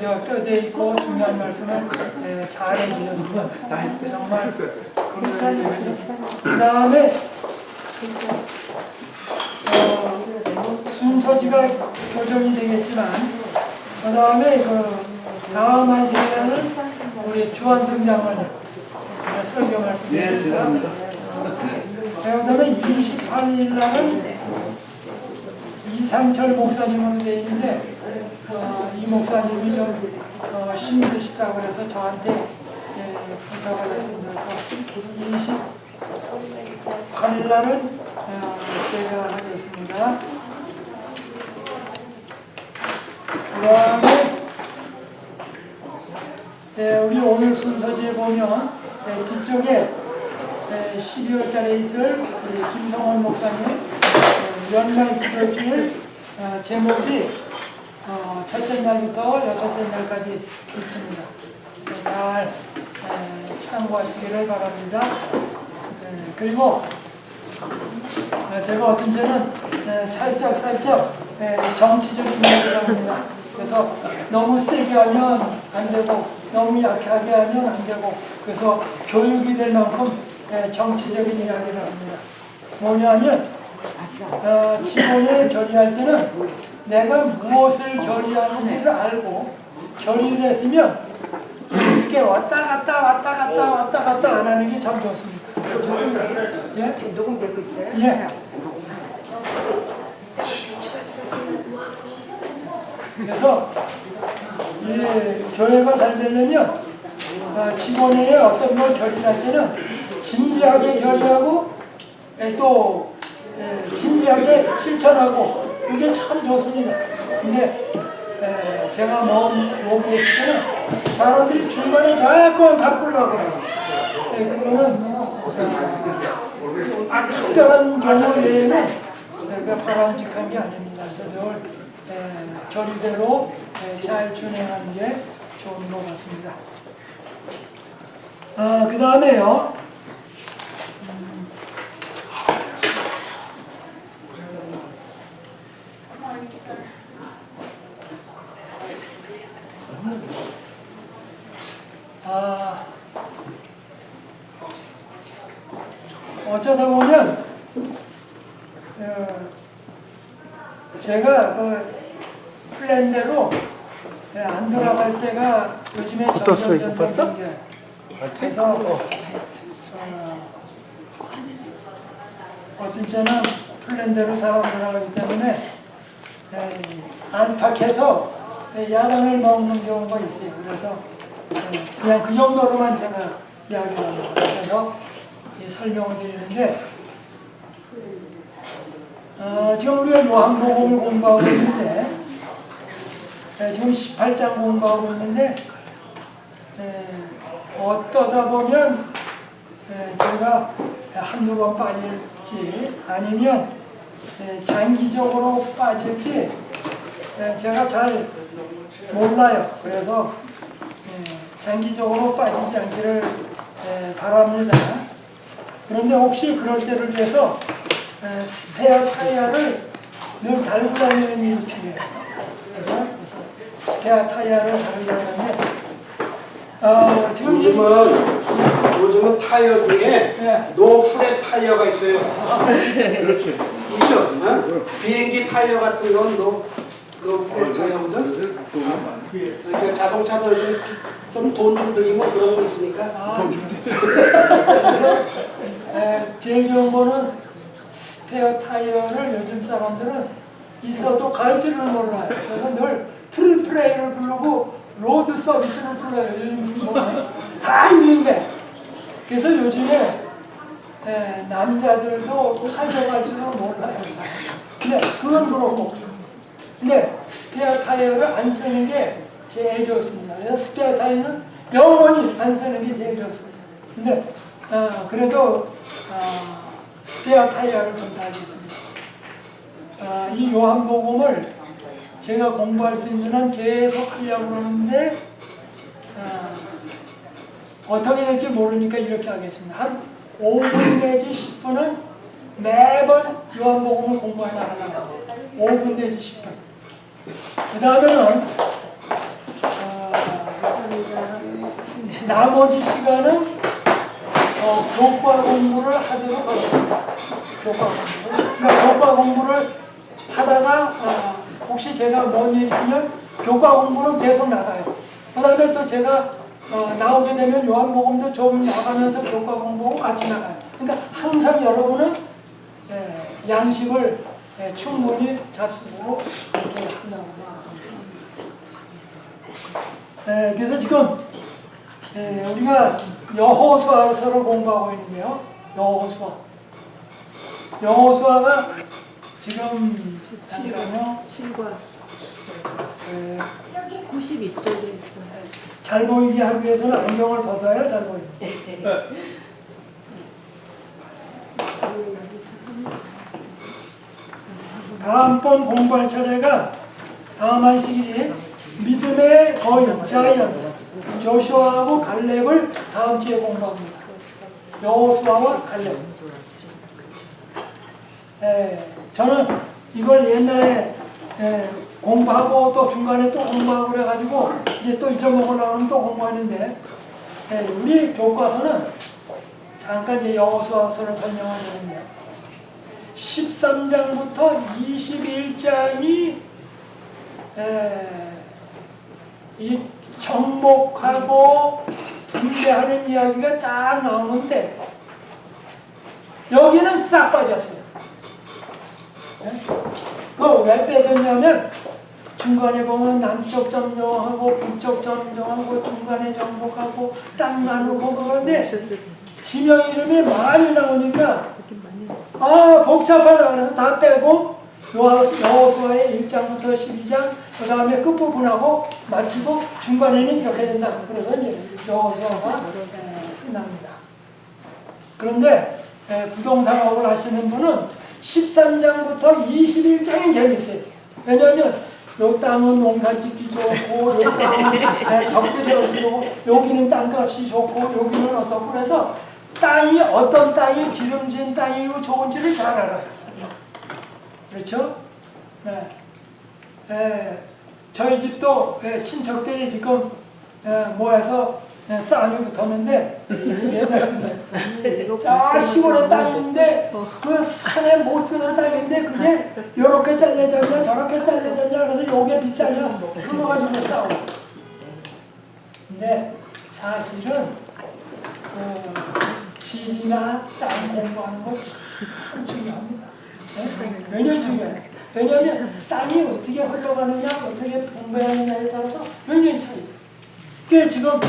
뼈대 있고 중요한 말씀을 잘 해주셨습니다. 정말 그 다음에 순서지가 조정이 되겠지만 그 다음에 다음 한 시간은 우리 주한승 장관님 설교 말씀드립니다. 그 다음에 28일 날은 이상철 목사님으로 되어 있는데 이 목사님이 좀 힘드시다고 그래서 저한테 부탁을 했습니다. 그래서 28일 날은 제가 하겠습니다. 그 다음에 우리 오늘 순서지에 보면 뒤쪽에 12월 달에 있을 김성원 목사님 연말 기도주일 제목이 첫째 날부터 여섯째 날까지 있습니다. 잘 참고하시기를 바랍니다. 그리고 제가 어떤 때는 살짝 정치적인 이야기를 합니다. 그래서 너무 세게 하면 안 되고 너무 약하게 하면 안 되고 그래서 교육이 될 만큼 정치적인 이야기를 합니다. 뭐냐면 직원을 결의할 때는 내가 무엇을 결의하는지를 알고 결의를 했으면 이렇게 왔다 갔다 안 하는 게 참 좋습니다. 예? 지금 녹음되고 있어요? 예. 그래서 이 교회가 잘 되려면 직원의 어떤 걸 결의할 때는 진지하게 결의하고 또 진지하게 실천하고 이게 참 좋습니다. 근데 제가 모험에 있을 때는 사람들이 중간에 자꾸 바꾸려고 해요. 그거는 특별한 경우 외에는 바람직한 게 아닙니다. 그래서 늘 결의대로 잘 진행하는 게 좋은 것 같습니다. 그 다음에요. 어쩌다 보면 제가 플랜대로 안 돌아갈 때가 요즘에 점점 그래서 어떤 때는 플랜대로 잘 안 돌아가기 때문에 안팎에서 야단을 먹는 경우가 있어요. 그래서 그냥 그 정도로만 제가 이야기를 합니다. 그래서 설명을 드리는데 지금 우리가 요한복음을 공부하고 있는데 지금 18장 공부하고 있는데 어떠다 보면 제가 한두 번 빠질지 아니면 장기적으로 빠질지 제가 잘 몰라요. 그래서 장기적으로 빠지지 않기를 바랍니다. 그런데 혹시 그럴 때를 위해서 스페어 타이어를 늘 달고 다니는 일이 필요해요. 그래서 스페어 타이어를 달고 다니는데 요즘은 타이어 중에 노프렛 타이어가 있어요. 그렇지. 그렇죠. 비행기 타이어 같은 건 노프렛 타이어거든. 그러니까 자동차도 요즘 좀 돈 좀 들이고 그런 거 있으니까. 그래서 제일 좋은 거는 스페어 타이어를 요즘 사람들은 있어도 갈 줄을 몰라요. 그래서 늘 트리플레이를 부르고 로드 서비스를 불러요. 요즘 다 있는데. 그래서 요즘에 남자들도 타이어 갈 줄은 몰라요. 근데 그건 그렇고. 근데 스페어 타이어를 안 쓰는 게 제일 좋습니다. 그래서 스페어 타이어는 영원히 안 쓰는 게 제일 좋습니다. 근데 그래도 스페어 타이어를 좀 달겠습니다. 이 요한복음을 제가 공부할 수 있는 한 계속 하려고 하는데 어떻게 될지 모르니까 이렇게 하겠습니다. 한 5분 내지 10분은 매번 요한복음을 공부해 나가려고 5분 내지 10분. 그 다음에는 나머지 시간은 교과 공부를 하도록 하겠습니다. 교과 공부를. 그러니까 교과 공부를 하다가 혹시 제가 뭔 일 있으면 교과 공부는 계속 나가요. 그 다음에 또 제가 나오게 되면 요한복음도 좀 나가면서 교과 공부하고 같이 나가요. 그러니까 항상 여러분은 양식을 충분히 잡수고 이렇게 한다고 생각합니다. 그래서 지금 우리가 여호수아서를 공부하고 있는데요. 여호수아가 지금 잠깐만요. 7과 92쪽에 있어요. 잘 보이게 하기 위해서는 안경을 벗어야 잘 보입니다. 다음번 공부할 차례가 다음 한식이 믿음의 거인 자이언트 조슈아하고 갈렙을 다음 주에 공부합니다. 여호수아와 갈렙. 저는 이걸 옛날에 공부하고 또 중간에 또 공부하고 그래가지고 이제 또 잊어먹으려고 하면 또 공부하는데 우리 교과서는 잠깐 이제 여호수아서를 설명을 드립니다. 13장부터 21장이 이 정복하고 분배하는 이야기가 딱 나오는데 여기는 싹 빠졌어요. 그거 왜 빼졌냐면 중간에 보면 남쪽 점령하고 북쪽 점령하고 중간에 정복하고 땅 나누고 그런데 지명 이름이 많이 나오니까 복잡하다 그래서 다 빼고 여호수아의 1장부터 12장 그 다음에 끝부분하고 마치고 중간에는 이렇게 된다. 그래서 이제 여호수아가 끝납니다. 그런데 부동산업을 하시는 분은 13장부터 21장이 재밌어요. 왜냐하면 요 땅은 농사 짓기 좋고 요 땅은 적들이 좋고 여기는 땅값이 좋고 여기는 어떻고 그래서 땅이 어떤 땅이 기름진 땅이고 좋은지를 잘 알아요. 그렇죠? 저희 집도 친척들이 지금 모여서 싸움이 붙었는데 저 시골에 땅인데 그 산에 못 쓰는 땅인데 그게 요렇게 잘려졌냐 저렇게 잘려졌냐 그래서 요게 비싸냐 그거 가지고 싸워. 근데 사실은 지리나 땅 공부하는 거 참 중요합니다. 왜냐면 중요해요. 왜냐하면 땅이 어떻게 흘러가느냐 어떻게 분배하느냐에 따라서 굉장히 차이죠. 그게 지금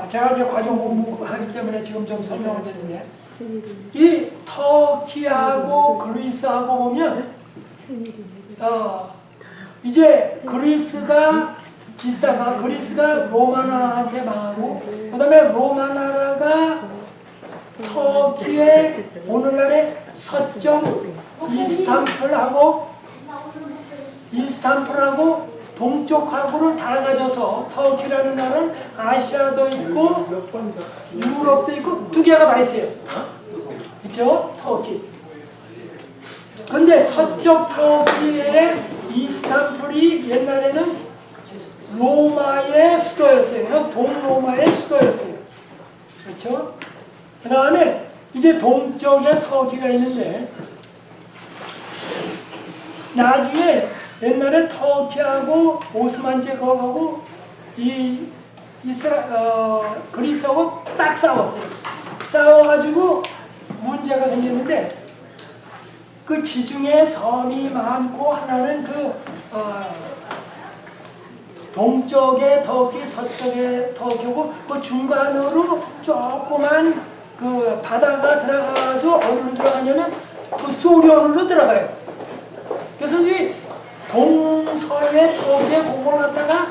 제가 이제 과정 공부하기 때문에 지금 좀 설명을 드리는데 이 터키하고 그리스하고 보면 이제 그리스가 있다가 그리스가 로마 나라한테 망하고 그 다음에 로마 나라가 터키의 오늘날의 서쪽 이스탄불하고 동쪽하고를 다 가져서 터키라는 나라는 아시아도 있고 유럽도 있고 두 개가 다 있어요. 그렇죠? 터키. 근데 서쪽 터키의 이스탄불이 옛날에는 로마의 수도였어요. 동로마의 수도였어요. 그렇죠? 그 다음에 이제 동쪽에 터키가 있는데 나중에 옛날에 터키하고 오스만 제국하고 그리스하고 딱 싸웠어요. 싸워가지고 문제가 생겼는데 그 지중해 섬이 많고 하나는 동쪽에 터키, 서쪽에 터키고 그 중간으로 조그만 그 바다가 들어가서 어디로 들어가냐면 그 소련으로 들어가요. 그래서 이 동서의 터키의 공을 갖다가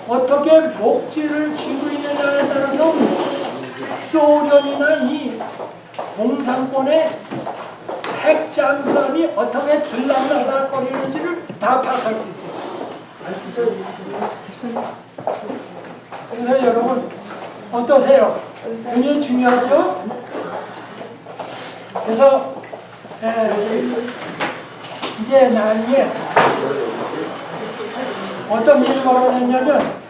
어떻게 목지를 쥐고 있느냐에 따라서 소련이나 이 공산권의 핵잠수함이 어떻게 들락날락거리는지를 다 파악할 수 있어요. 그래서 여러분 어떠세요? 굉장히 중요하죠? 그래서 이제 나중에 어떤 일이 벌어졌냐면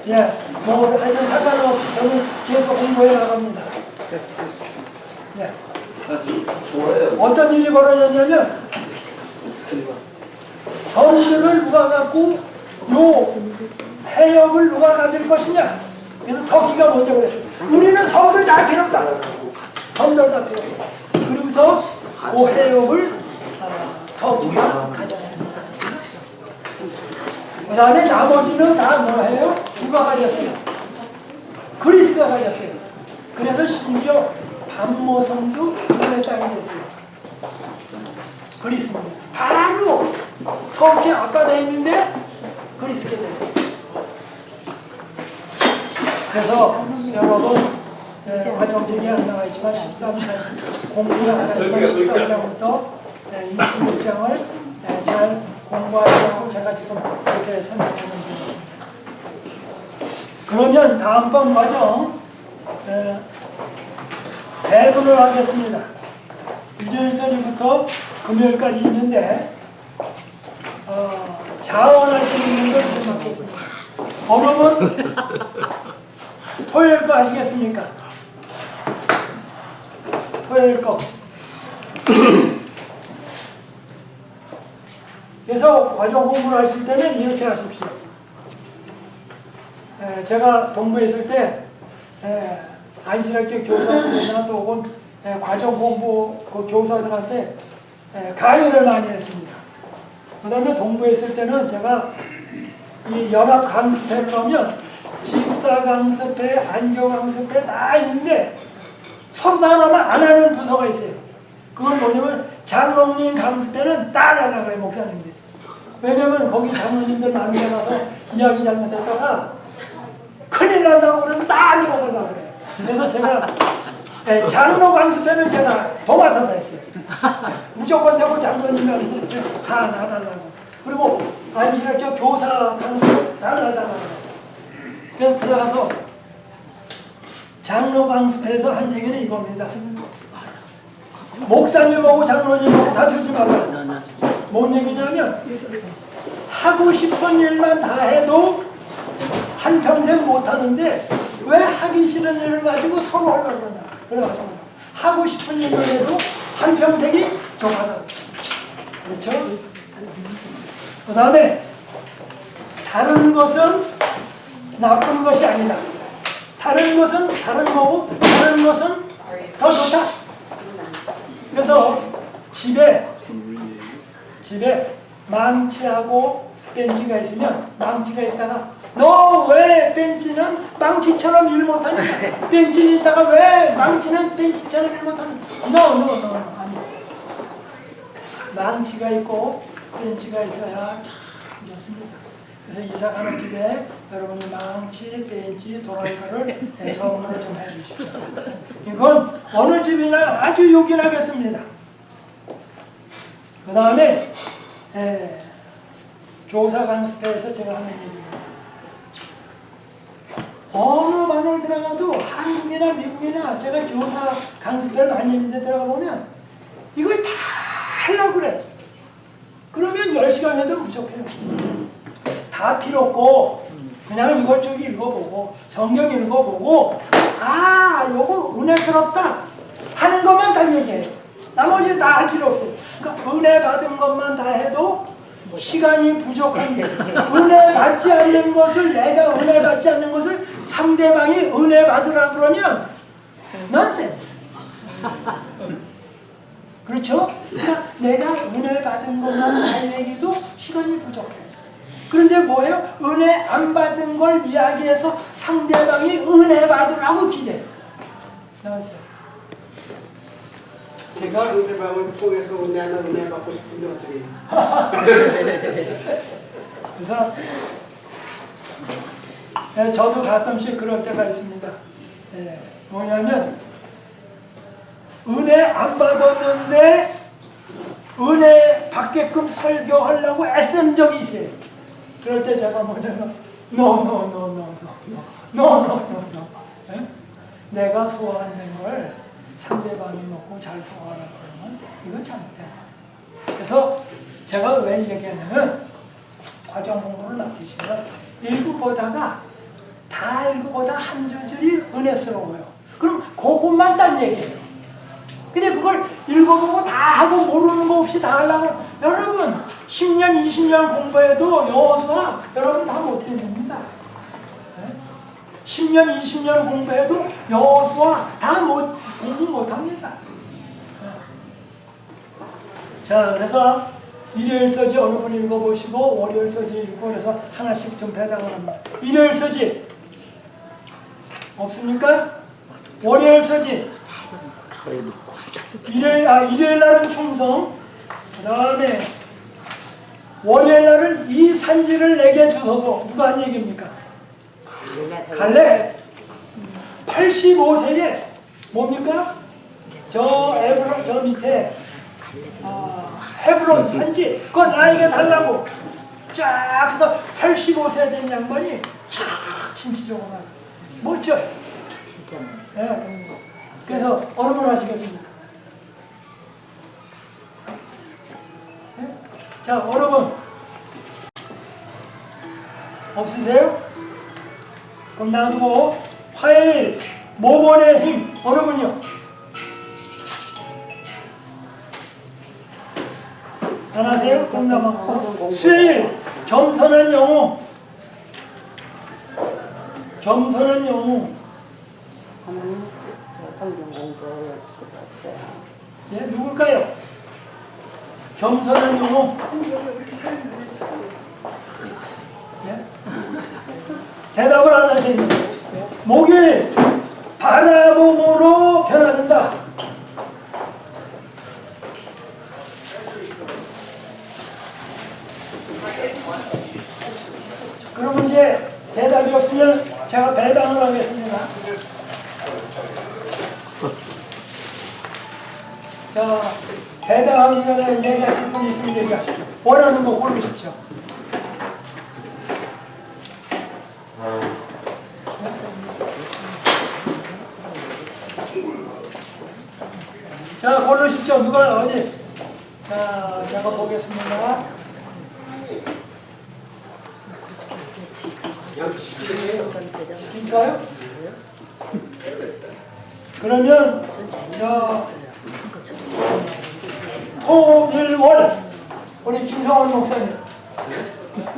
예, 뭐 하여튼 상관없이 저는 계속 공부해 나갑니다. 예. 어떤 일이 벌어졌냐면 성들을 누가 갖고 요 해역을 누가 가질 것이냐. 그래서 터키가 먼저 그랬어요. 우리는 성들 다 필요 없다. 성들 다 필요 없다. 그러고서 그 해역을 터키가 가졌습니다. 그 다음에 나머지는 다 뭐예요? 누가 가졌어요? 그리스가 가졌어요. 그래서 심지어 밤모성도 그들의 땅이 됐어요. 그리스입니다. 바로 터키 앞바다에 있는데 그리스게 됐어요. 그래서 여러분 과정책이 안 나와 있지만 13장 공부가 안 하지만 13장부터 26장을 잘 공부하려고 제가 지금 이렇게 설명하는 중입니다. 그러면 다음번 과정 배분을 하겠습니다. 유전설부터 금요일까지 있는데 자원하시는 분들 좀 받겠습니다. 어려면 토요일 거 아시겠습니까? 토요일 거. 그래서 과정 공부를 하실 때는 이렇게 하십시오. 제가 동부에 있을 때 안실학교 교사들이나 또 혹은 과정 공부 그 교사들한테 강의를 많이 했습니다. 그 다음에 동부에 있을 때는 제가 이 연합 강습회를 하면 집사 강습회, 안교 강습회 다 있는데 서로 다 하나만 안 하는 부서가 있어요. 그건 뭐냐면 장로님 강습회는 딱 안 나가요, 목사님들. 왜냐면 거기 장로님들 많은 데 가서 이야기 잘못했다가 큰일 난다고 그래서 딱 안 들어가려고 그래요. 그래서 제가 장로 강습회는 제가 도맡아서 했어요. 무조건 되고 장로님 강습회 다 안 하려고. 그리고 안실학교 교사 강습 다 나가려고. 그래서 들어가서 장로 강습회에서 한 얘기는 이겁니다. 목사님하고 장로님하고 다투지 말라. 뭔 얘기냐면 하고 싶은 일만 다 해도 한평생 못하는데 왜 하기 싫은 일을 가지고 서로 하려고 그러냐. 그래가지고 하고 싶은 일을 해도 한평생이 족하다. 그렇죠? 그 다음에 다른 것은 나쁜 것이 아니다. 다른 것은 다른 거고 다른 것은 더 좋다. 그래서 집에 망치하고 벤치가 있으면 망치가 있다가 너 왜 벤치는 망치처럼 일 못하냐? 벤치는 있다가 왜 망치는 벤치처럼 일 못하냐? No. 아니. 망치가 있고 벤치가 있어야 참 좋습니다. 그래서 이사 가는 집에 여러분이 망치, 벤치, 도라이버를 선물을 좀 해주십시오. 이건 어느 집이나 아주 요긴하겠습니다. 그 다음에 교사 강습회에서 제가 하는 얘기입니다. 어느 반을 들어가도 한국이나 미국이나 제가 교사 강습회를 많이 했는데 들어가 보면 이걸 다 하려고 그래. 그러면 10시간 해도 부족해요. 다 필요 없고 그냥 이걸 쭉 읽어보고 성경 읽어보고 요거 은혜스럽다 하는 것만 다 얘기해요. 나머지 다 할 필요 없어요. 그러니까 은혜 받은 것만 다 해도 시간이 부족한데 은혜 받지 않는 것을 내가 은혜 받지 않는 것을 상대방이 은혜 받으라 그러면 nonsense. 그렇죠? 그러니까 내가 은혜 받은 것만 할 얘기도 시간이 부족해. 그런데 뭐예요? 은혜 안 받은 걸 이야기해서 상대방이 은혜 받으라고 기대해. nonsense. 제가 상대방을 통해서 은혜 받고 싶은데 어떻게 해요? 그래서 저도 가끔씩 그럴 때가 있습니다. 뭐냐면 은혜 안 받았는데 은혜 받게끔 설교하려고 애쓰는 적이 있어요. 그럴 때 제가 뭐냐면 No. 내가 소화하는 걸 상대방이 먹고 잘 소화하라고 그러면 이거 잘못해요. 그래서 제가 왜 얘기하냐면 과정 공부를 맡으시면 일부 보다가 다 읽어보다 한 저절이 은혜스러워요. 그럼 그것만 딴 얘기예요. 근데 그걸 읽어보고 다 하고 모르는 거 없이 다 하려고 여러분 10년 20년 공부해도 여호수아 여러분 다 못 됩니다. 10년 20년 공부해도 여호수아 다 공부 못합니다. 자, 그래서 일요일 서지 어느 분 읽어보시고 월요일 서지 읽고 그래서 하나씩 좀 배당을 합니다. 일요일 서지 없습니까? 월요일 서지 일요일 날은 충성, 그 다음에 월요일 날은 이 산지를 내게 주소서. 누가 한 얘기입니까? 갈렙. 85세에 뭡니까? 저 밑에 헤브론 산지 그거 나에게 달라고 쫙 해서 85세 된 양반이 쫙 진취적으로 멋져요. 진짜 멋있어. 네. 그래서 어느 분 하시겠습니까? 네? 자, 어느 분 없으세요? 그럼 놔두고 화요일 모건의 힘 어느 분이요? 안 하세요? 그럼 남았고 수요일 겸손한 영웅 겸손한 영웅 예, 누굴까요? 겸손한 영웅 예? 대답을 안 하시는 목요일 바라봄으로 변화된다. 그러면 이제 대답이 없으면 제가 배당을 하겠습니다. 자, 배당하기 전에 얘기하실 분 있으면 얘기하십시오. 원하는 거 고르십시오. 자, 고르십시오. 누가 어디? 자, 제가 보겠습니다. 시킬까요? 그러면 통일월 우리 김성원 목사님,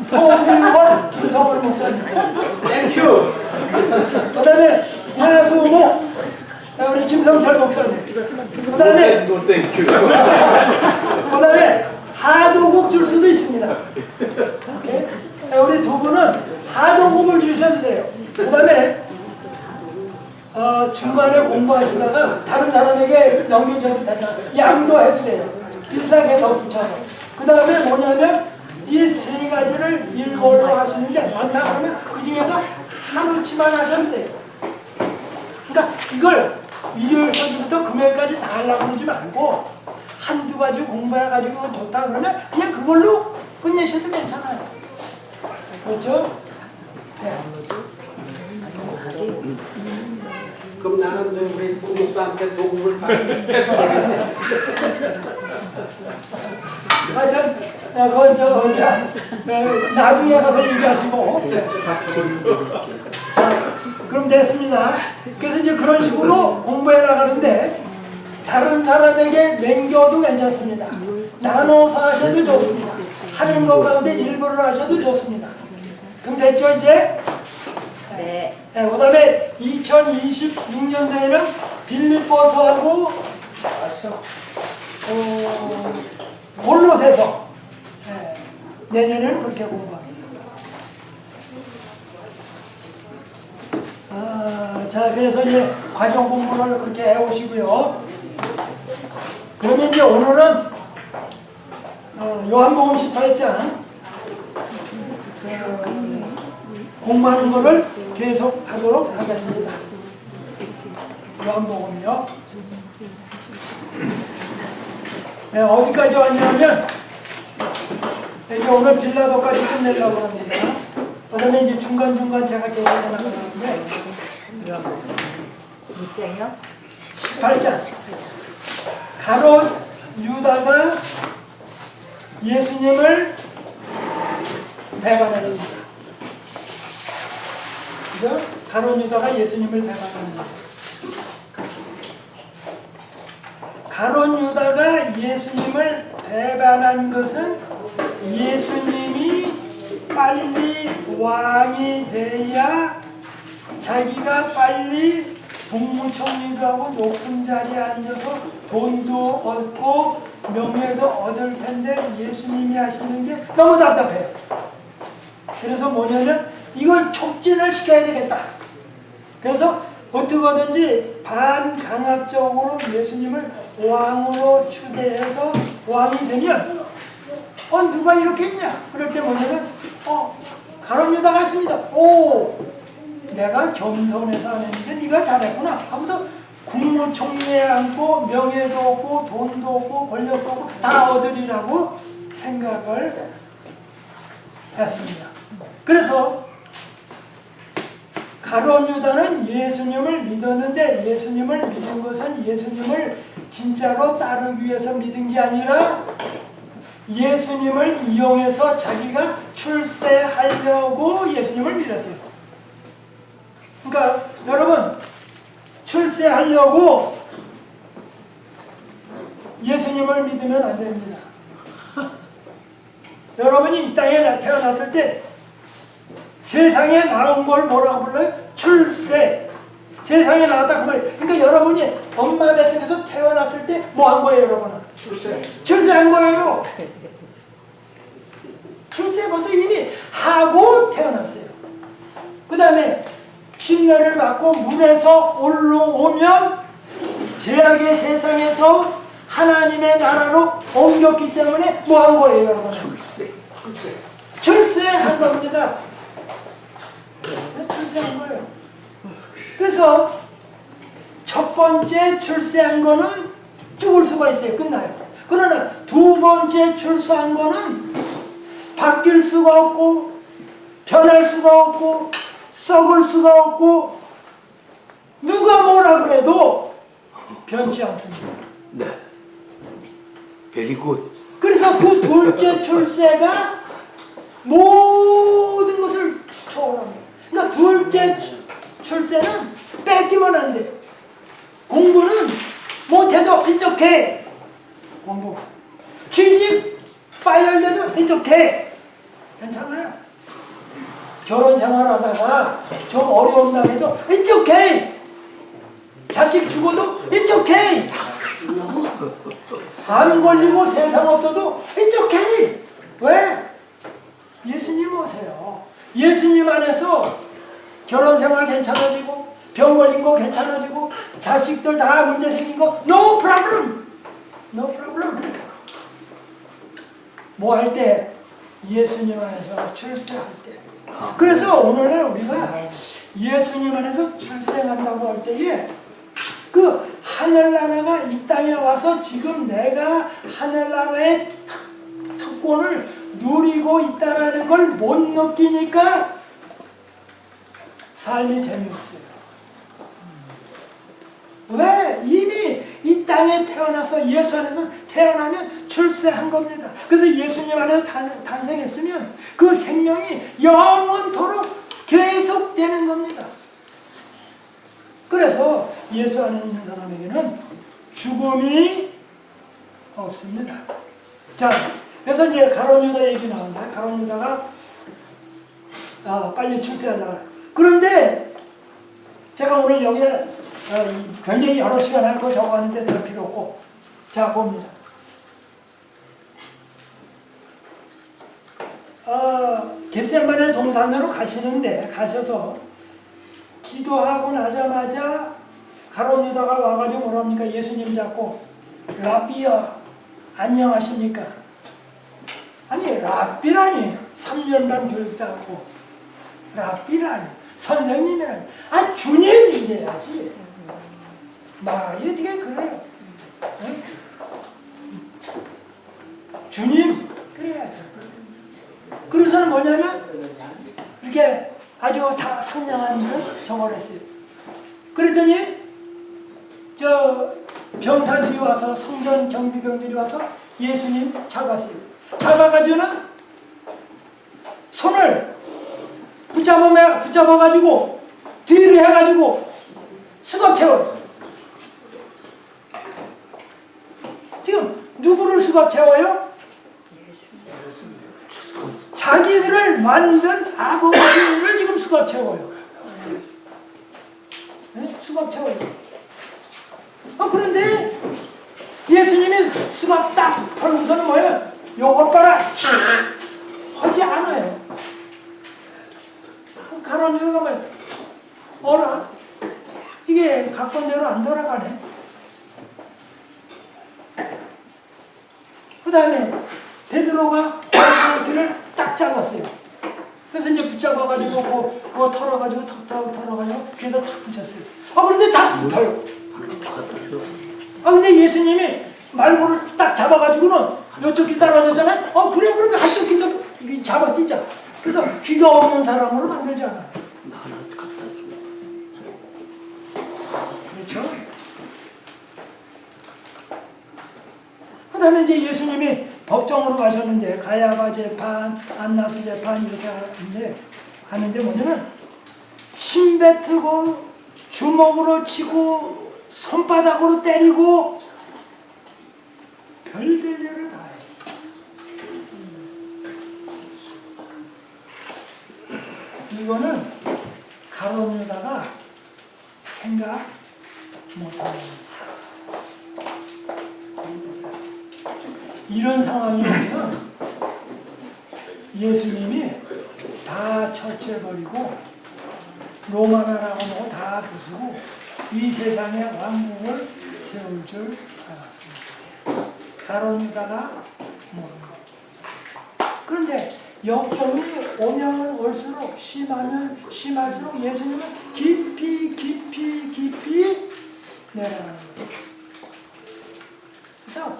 통일월 김성원 목사님. 땡큐. 그다음에 야수모 우리 김성철 목사님. 그다음에 하도국 줄 수도 있습니다. 오케이? 우리 두 분은 하도국을 주셔도 돼요. 그다음에 중간에 공부하시다가 다른 사람에게 넘겨줘도 된다. 양도해도 돼요. 비싸게 더 붙여서. 그 다음에 뭐냐면 이 세 가지를 일골로 하시는 게 많다 그러면 그 중에서 하루치만 하셔도 돼요. 그러니까 이걸 일요일 서부터 금요일까지 다 하려고 그러지 말고 한두 가지 공부해가지고 좋다 그러면 그냥 그걸로 끝내셔도 괜찮아요. 그렇죠? 네. 그럼 나는 저 우리 부목사한테 도움을 받겠네. 하여튼 그건 나중에 가서 얘기하시고. 자, 그럼 됐습니다. 그래서 이제 그런 식으로 공부해 나가는데 다른 사람에게 남겨도 괜찮습니다. 나눠서 하셔도 좋습니다. 하는 것 가운데 일부를 하셔도 좋습니다. 그럼 됐죠 이제? 네. 네, 그 다음에 2026년도에는 빌립보서하고 골로새서 네, 내년에는 그렇게 공부합니다. 자, 그래서 이제 과정 공부를 그렇게 해오시고요. 그러면 이제 오늘은 요한복음 18장 공부하는 거를 계속 하도록 하겠습니다. 요한복음이요. 네, 어디까지 왔냐면 이제 오늘 빌라도까지 끝내려고 합니다. 그 다음에 이제 중간중간 제가 계획해 나가는데 몇 장이요? 18장 가롯 유다가 예수님을 배반했습니다. 그죠? 가룟 유다가 예수님을 배반하는 거예요. 가룟 유다가 예수님을 배반한 것은 예수님이 빨리 왕이 돼야 자기가 빨리 국무총리도 하고 높은 자리에 앉아서 돈도 얻고 명예도 얻을 텐데 예수님이 하시는 게 너무 답답해요. 그래서 뭐냐면 이걸 촉진을 시켜야 되겠다. 그래서 어떻게든지 반강압적으로 예수님을 왕으로 추대해서 왕이 되면 누가 이렇게 했냐? 그럴 때 뭐냐면 가룟 유다가 있습니다. 내가 겸손해서 하는데 네가 잘했구나 하면서 국무총리에 앉고 명예도 없고 돈도 없고 권력도 없고 다 얻으리라고 생각을 했습니다. 그래서 가룟 유다는 예수님을 믿었는데 예수님을 믿은 것은 예수님을 진짜로 따르기 위해서 믿은 게 아니라 예수님을 이용해서 자기가 출세하려고 예수님을 믿었어요. 그러니까 여러분 출세하려고 예수님을 믿으면 안 됩니다. 여러분이 이 땅에 태어났을 때 세상에 나온 걸 뭐라고 불러요? 출세. 세상에 나왔다 그 말이에요. 그러니까 여러분이 엄마 뱃속에서 태어났을 때 뭐 한 거예요, 여러분은? 출세한 거예요. 출세 벌써 이미 하고 태어났어요. 그 다음에 침례를 받고 물에서 올라오면 죄악의 세상에서 하나님의 나라로 옮겼기 때문에 뭐 한 거예요, 여러분? 출세한 겁니다. 출세한 거예요. 그래서 첫 번째 출세한 거는 죽을 수가 있어요. 끝나요. 그러나 두 번째 출세한 거는 바뀔 수가 없고 변할 수가 없고 썩을 수가 없고 누가 뭐라 그래도 변치 않습니다. 네. Very good. 그래서 그 둘째 출세가 모든 것을 초월합니다. 그러니까 둘째 출세는 뺏기면 안 돼요. 공부는 못해도 it's okay. 공부. 취직 파이널돼도 it's okay. 괜찮아요. 결혼 생활하다가 좀 어려운 날에도 it's okay. 자식 죽어도 it's okay. 안 걸리고 세상 없어도 it's okay. 왜? 예수님 오세요. 예수님 안에서 결혼 생활 괜찮아지고 병 걸린 거 괜찮아지고 자식들 다 문제 생긴 거 no problem. No problem. 뭐 할 때? 예수님 안에서 출세할 때. 그래서 오늘날 우리가 예수님 안에서 출생한다고 할 때에 그 하늘나라가 이 땅에 와서 지금 내가 하늘나라의 특권을 누리고 있다는 걸 못 느끼니까 삶이 재미없어요. 왜? 이미 이 땅에 태어나서 예수 안에서 태어나면 출세한 겁니다. 그래서 예수님 안에서 탄생했으면 그 생명이 영원토록 계속되는 겁니다. 그래서 예수 안에 있는 사람에게는 죽음이 없습니다. 자, 그래서 이제 가룟 유다 얘기 나온다. 가룟 유다가 빨리 출세하려고. 그런데 제가 오늘 여기에 굉장히 여러 시간 할 거 적어왔는데 들 필요 없고, 자 봅니다. 겟세마네 동산으로 가시는데 가셔서 기도하고 나자마자 가룟 유다가 와가지고 뭐랍니까? 예수님 잡고 라비야 안녕하십니까? 아니 라비라니 3년간 교육받고 라비라니 선생님이라니 주님이래야지. 말이 어떻게 그래요? 응? 주님 그래야지. 그래서는 뭐냐면 이렇게 아주 다 상냥한 걸 적어냈어요. 그랬더니 저 병사들이 와서 성전 경비병들이 와서 예수님 잡았어요. 잡아가지고는 손을 붙잡아가지고 뒤로 해가지고 수갑 채워요. 지금 누구를 수갑 채워요? 자기들을 만든 아버지를 지금 수갑 채워요. 네? 수갑 채워요. 그런데 예수님이 수갑 딱 펴고서는 뭐예요? 요것 봐라! 하지 않아요. 가론 유다가 뭐예요? 어라? 이게 각본 대로 안 돌아가네. 그 다음에 베드로가 길을 딱 잡았어요. 그래서 이제 붙잡아가지고 그거 털어가지고 턱 털어가지고 귀에다 탁 붙였어요. 그런데 다 붙어요. 근데 예수님이 말고를 딱 잡아가지고는 이쪽 귀 떨어졌잖아요. 그래 그러면 한쪽 귀도 잡아 뛰자. 그래서 귀가 없는 사람으로 만들잖아. 그렇죠? 그 다음에 이제 예수님이 법정으로 가셨는데 가야바 재판, 안나스 재판 이렇게 하는데 뭐냐면 침 뱉고 주먹으로 치고 손바닥으로 때리고 별별 일을 다 해요. 이거는 가론 유다가 생각 못하는 이런 상황이면 예수님이 다 처치해버리고 로마 나라고 뭐 다 부수고 이 세상에 왕국을 세울 줄 알았습니다. 가론 유다가 모르는 거예요. 그런데 역경이 오면 올수록 심하면 심할수록 예수님은 깊이 내려가는 거예요. 그래서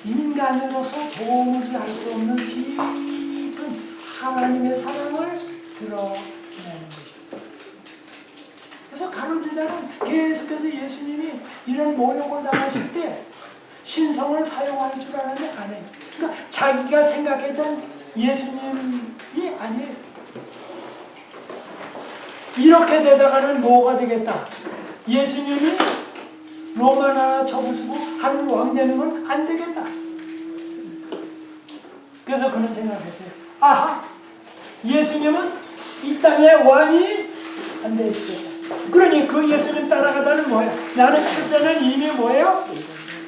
인간으로서 도무지 알 수 없는 깊은 하나님의 사랑을 드러내는 것이죠. 그래서 가론 유다는 계속해서 예수님이 이런 모욕을 당하실 때 신성을 사용할 줄 아는데 안 해요. 그러니까 자기가 생각했던 예수님이 아니에요. 이렇게 되다가는 뭐가 되겠다? 예수님이 로마 나라 쳐부수고 하늘 왕 되는 건 안 되겠다. 그래서 그는 생각했어요. 아하! 예수님은 이 땅의 왕이 안 되시겠다. 그러니 그 예수님 따라가다는 뭐예요? 나는 출세는 이미 뭐예요?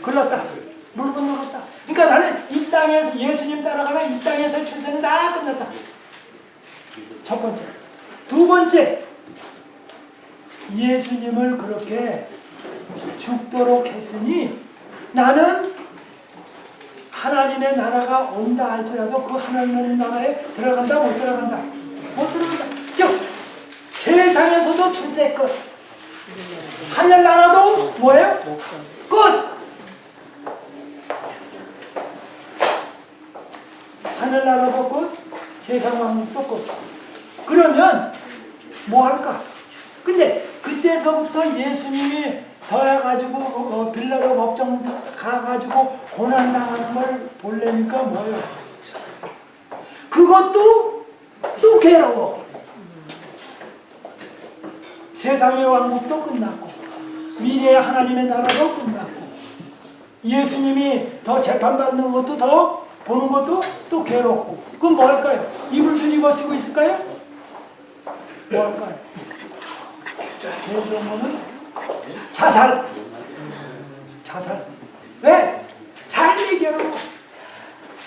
글렀다. 물 건너갔다. 그러니까 나는 이 땅에서 예수님 따라가면 이 땅에서 출세는 다 끝났다. 첫 번째. 두 번째. 예수님을 그렇게 죽도록 했으니 나는 하나님의 나라가 온다 할지라도 그 하나님의 나라에 들어간다 못 들어간다? 못 들어간다. 즉 세상에서도 출세 끝. 하늘나라도 뭐예요? 끝. 하늘나라도 끝. 세상 왕국도 끝. 그러면 뭐 할까? 근데 그때서부터 예수님이 더해가지고 빌라도 법정 가가지고 고난당하는 걸 보려니까 뭐예요? 그것도 또 괴로워. 세상의 왕국도 끝났고 미래의 하나님의 나라도 끝났고 예수님이 더 재판받는 것도 더 보는 것도 또 괴롭고 그럼 뭐 할까요? 입을 뒤집어 쓰고 있을까요? 뭐 할까요? 제일 좋은 거는 자살. 왜? 삶이 괴로워.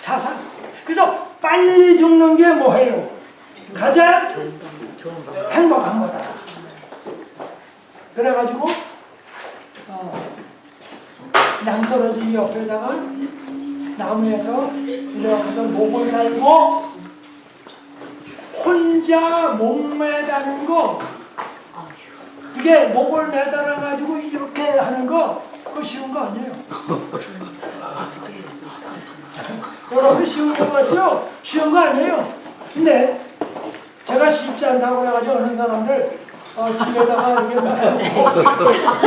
자살. 그래서 빨리 죽는 게 뭐예요? 가장 행복한 거다. 그래가지고 낭떠러지 옆에다가 나무에서 이렇게 목을 달고 혼자 목 매다는 거 그게 목을 매달아가지고 이렇게 하는 거 그거 쉬운 거 아니에요. 여러분 쉬운 거 같죠? 쉬운 거 아니에요. 근데 제가 쉽지 않다고 그래가지고 어느 사람들 집에다가 이렇게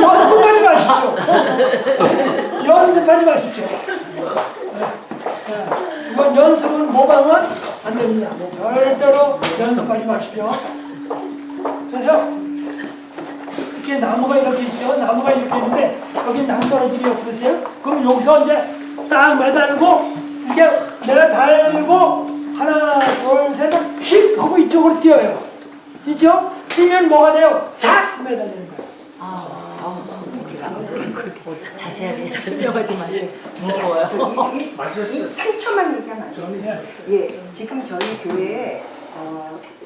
연습하지 마십시오. 연습하지 마십시오. 이건 연습은 모방은 안 됩니다. 절대로 연습하지 마십시오. 그래서 이렇게 나무가 이렇게 있죠. 나무가 이렇게 있는데 여기 낭떠러지기 없으세요? 그럼 여기서 이제 딱 매달고 이렇게 내달고 하나 둘 셋 휙 하고 이쪽으로 뛰어요. 뛰죠? 뛰면 뭐가 돼요? 탁 매달리는 거예요. 그렇게 자세하게 설명하지 마세요. 무서워요. 이 상처만 얘기하면 안 돼요. 예, 지금 저희 교회에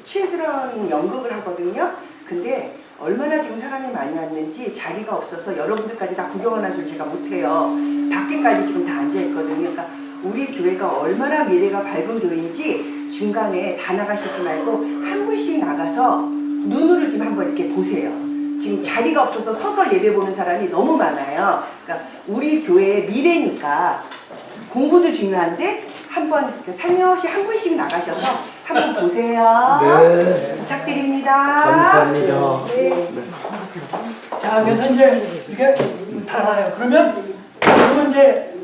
칠드런 연극을 하거든요. 근데 얼마나 지금 사람이 많이 왔는지 자리가 없어서 여러분들까지 다 구경을 하실 제가 못해요. 밖에까지 지금 다 앉아있거든요. 그러니까 우리 교회가 얼마나 미래가 밝은 교회인지 중간에 다 나가시지 말고 한 분씩 나가서 눈으로 좀 한번 이렇게 보세요. 지금 자리가 없어서 서서 예배 보는 사람이 너무 많아요. 그러니까 우리 교회의 미래니까 공부도 중요한데 한번 살며시 한 분씩 나가셔서 한번 보세요. 네. 부탁드립니다. 감사합니다. 네. 자, 그래서 이제 이렇게 달아요. 그러면 이제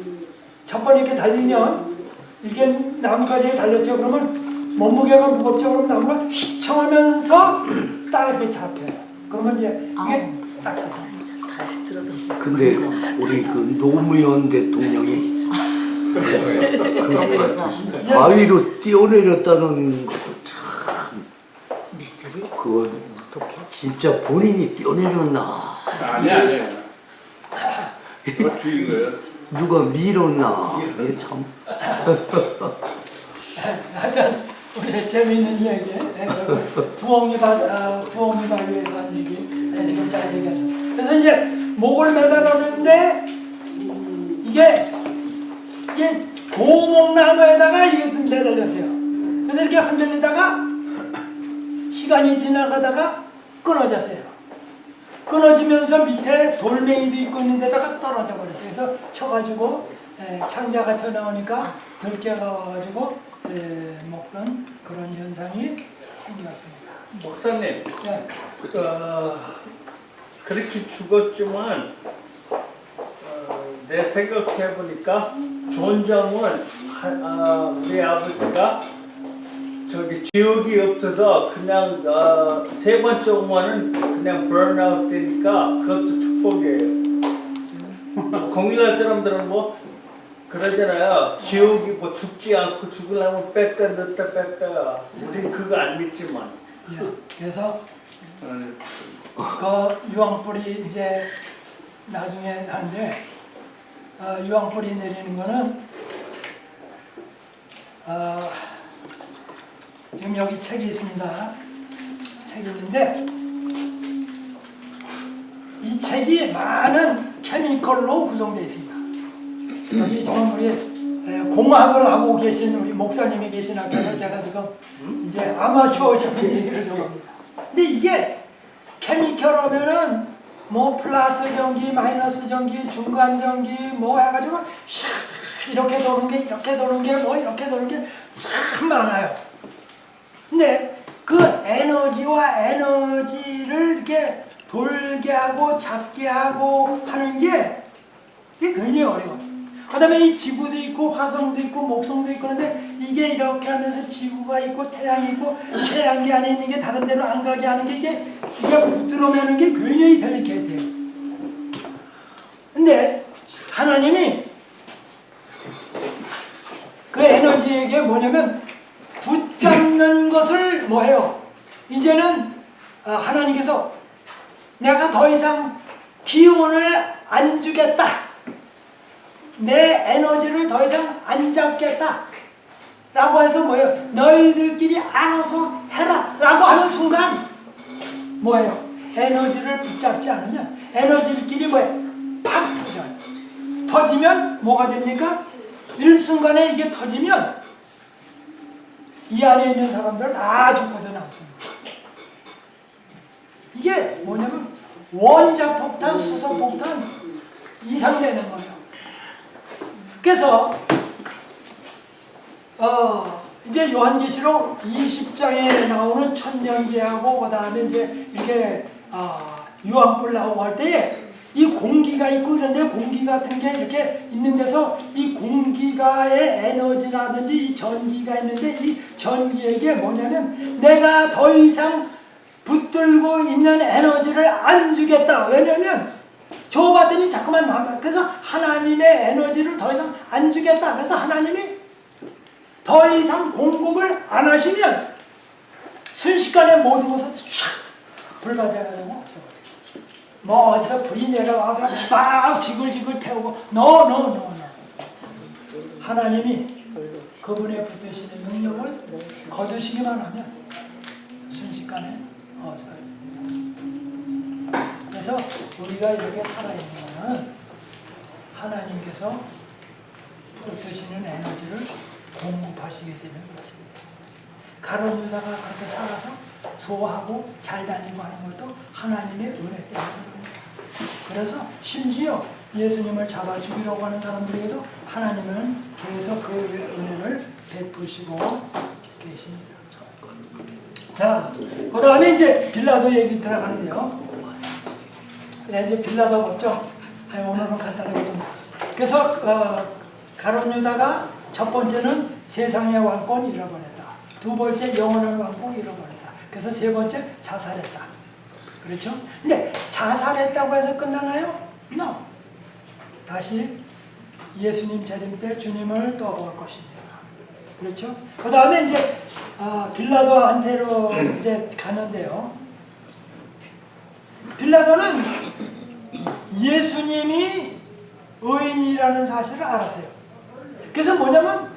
첫 번 이렇게 달리면 이게 나무까지 달렸죠. 그러면 몸무게가 무겁죠. 그러면 나무가 휘청하면서 딱 이렇게 잡혀요. 그러면 이제 이게 딱 잡혀요. 다시 들어도. 근데 우리 그 노무현 대통령이 그 바위로 뛰어내렸다는 것도 참 미스터리? 그건 독해? 진짜 본인이 뛰어내렸나 아니야. 그거 죽인 거예요. 누가 밀었나 이게 참 하여튼 우리 재미있는 얘기, 부엉이 바위에서 한 얘기 지금 잘 얘기하셨어요. 그래서 이제 목을 매달았는데 이게 고목나무에다가 이게 매달렸어요. 그래서 이렇게 흔들리다가 시간이 지나가다가 끊어졌어요. 끊어지면서 밑에 돌멩이도 있고 있는 데다가 떨어져 버렸어요. 그래서 쳐가지고 창자가 튀어나오니까 들깨가 와가지고 먹던 그런 현상이 생겼습니다. 목사님, 네. 그렇게 죽었지만 내 생각해 보니까 존정은 우리 아버지가 저기 지옥이 없어서 그냥 세 번째 오면은 그냥 burnout 되니까 그것도 축복이에요. 공일날 사람들은 뭐 그러잖아요. 지옥이 뭐 죽지 않고 죽으려면 뺐다 넣었다 뺐다. 우린 그거 안 믿지만. 예. 그래서 그 유황불이 이제 나중에 하는데 유황불이 내리는 거는 지금 여기 책이 있습니다. 책이 있는데 이 책이 많은 케미컬로 구성되어 있습니다. 여기 지금 우리 공학을 하고 계신 우리 목사님이 계신 학교에서 제가 지금 이제 아마추어적인 얘기를 좀 합니다. 근데 이게 케미컬 하면은 뭐 플러스 전기, 마이너스 전기, 중간 전기 뭐 해가지고 샥 이렇게 도는 게 이렇게 도는 게 뭐 이렇게 도는 게 참 많아요. 근데 그 에너지와 에너지를 이렇게 돌게 하고 잡게 하고 하는 게 이게 굉장히 어려워요. 그 다음에 이 지구도 있고 화성도 있고 목성도 있고 그런데 이게 이렇게 하면서 지구가 있고 태양이 있고 태양계 안에 있는 게 다른 데로 안 가게 하는 게 이게 붙들어매는 게 굉장히 델리케이트해요. 근데 하나님이 그 에너지에게 뭐냐면 붙잡는 것을 뭐해요? 이제는 하나님께서 내가 더 이상 기운을 안 주겠다. 내 에너지를 더 이상 안 잡겠다. 라고 해서 뭐예요? 너희들끼리 알아서 해라. 라고 하는 순간 뭐예요? 에너지를 붙잡지 않으면 에너지끼리 뭐예요? 팍 터져요. 터지면 뭐가 됩니까? 일순간에 이게 터지면 이 안에 있는 사람들 다 죽거든 않습니다. 이게 뭐냐면 원자폭탄, 수소폭탄 이상 되는 거예요. 그래서 이제 요한계시록 20장에 나오는 천년계하고 그 다음에 이제 이렇게 유황불 나오고 할 때에 이 공기가 있고 이런데 공기 같은 게 이렇게 있는 데서 이 공기가의 에너지라든지 이 전기가 있는데 이 전기에게 뭐냐면 내가 더 이상 붙들고 있는 에너지를 안 주겠다. 왜냐하면 줘봤더니 자꾸만 남아. 그래서 하나님의 에너지를 더 이상 안 주겠다. 그래서 하나님이 더 이상 공급을 안 하시면 순식간에 모든 것을 샥 불가대가되고 없어버려요. 뭐 어디서 불이 내려와서 막 지글지글 태우고 no. 하나님이 그분의 붙드시는 능력을 거두시기만 하면 순식간에 없어요. 그래서 우리가 이렇게 살아있는 것은 하나님께서 붙드시는 에너지를 공급하시게 되는 것입니다. 가론 유다가 그렇게 살아서 소화하고 잘 다니고 하는 것도 하나님의 은혜 때문입니다. 그래서 심지어 예수님을 잡아 죽이려고 하는 사람들에게도 하나님은 계속 그 은혜를 베푸시고 계십니다. 자, 그 다음에 이제 빌라도 얘기 들어가는데요. 이제 빌라도 법정. 오늘은 간단하게 좀. 그래서 가론 유다가 첫 번째는 세상의 왕권 잃어버렸다. 두 번째 영원한 왕권 잃어버렸다. 그래서 세 번째 자살했다. 그렇죠? 근데 자살했다고 해서 끝나나요? No. 다시 예수님 재림 때 주님을 떠볼 것입니다. 그렇죠? 그 다음에 이제 빌라도한테로 이제 가는데요. 빌라도는 예수님이 의인이라는 사실을 알았어요. 그래서 뭐냐면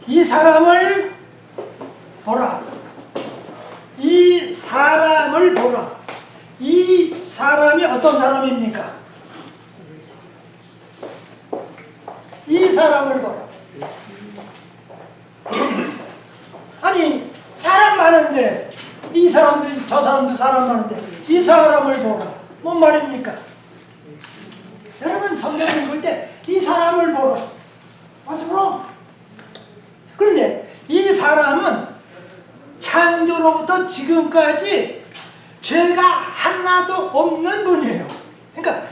이 사람을 보라. 이 사람을 보라. 이 사람이 어떤 사람입니까? 이 사람을 보라. 아니 사람 많은데 이 사람도 저 사람도 사람 많은데 이 사람을 보라. 뭔 말입니까? 여러분 성경 읽을 때 이 사람을 보라. What's wrong? 그런데 이 사람은 창조로부터 지금까지 죄가 하나도 없는 분이에요. 그러니까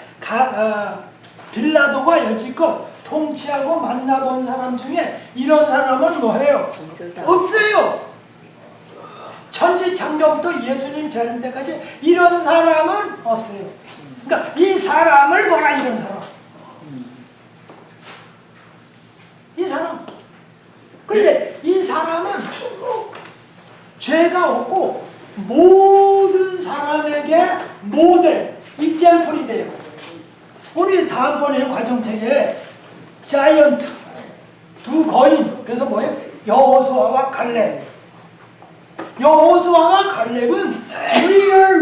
빌라도가 여지껏 통치하고 만나본 사람 중에 이런 사람은 뭐예요? 없어요. 천지창조부터 예수님 재림 때까지 이런 사람은 없어요. 그러니까 이 사람을 보라. 이런 사람. 이 사람. 그런데 이 사람은 죄가 없고 모든 사람에게 모델, 입장풀이 돼요. 우리 다음번에 과정책에 자이언트, 두 거인, 그래서 뭐예요? 여호수아와 갈렙. 여호수아와 갈렙은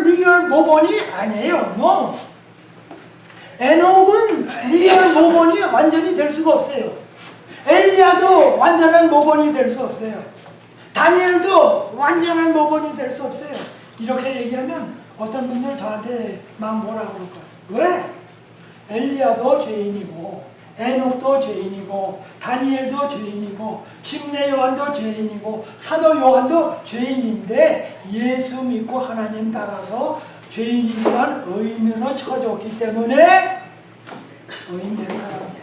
리얼 모본이 아니에요. No. 에녹은 리얼 모본이 완전히 될 수가 없어요. 엘리야도 완전한 모본이 될 수 없어요. 다니엘도 완전한 모본이 될 수 없어요. 이렇게 얘기하면 어떤 분들 저한테 막 뭐라고 그럴 거예요. 왜? 엘리야도 죄인이고 에녹도 죄인이고 다니엘도 죄인이고 침례 요한도 죄인이고 사도 요한도 죄인인데 예수 믿고 하나님 따라서 죄인이지만 의인으로 쳐줬기 때문에 의인된 사람이에요.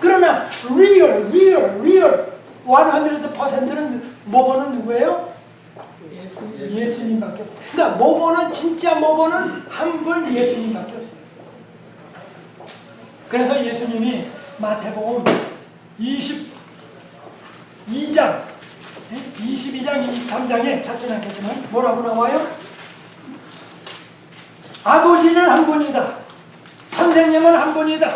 그러나 real 100%는 모본은 누구예요? 예수님밖에 없어요. 그러니까 모본은 진짜 모본은 한 분 예수님밖에 없어요. 그래서 예수님이 마태복음 22장 23장에 찾진 않겠지만 뭐라고 나와요? 아버지는 한 분이다. 선생님은 한 분이다.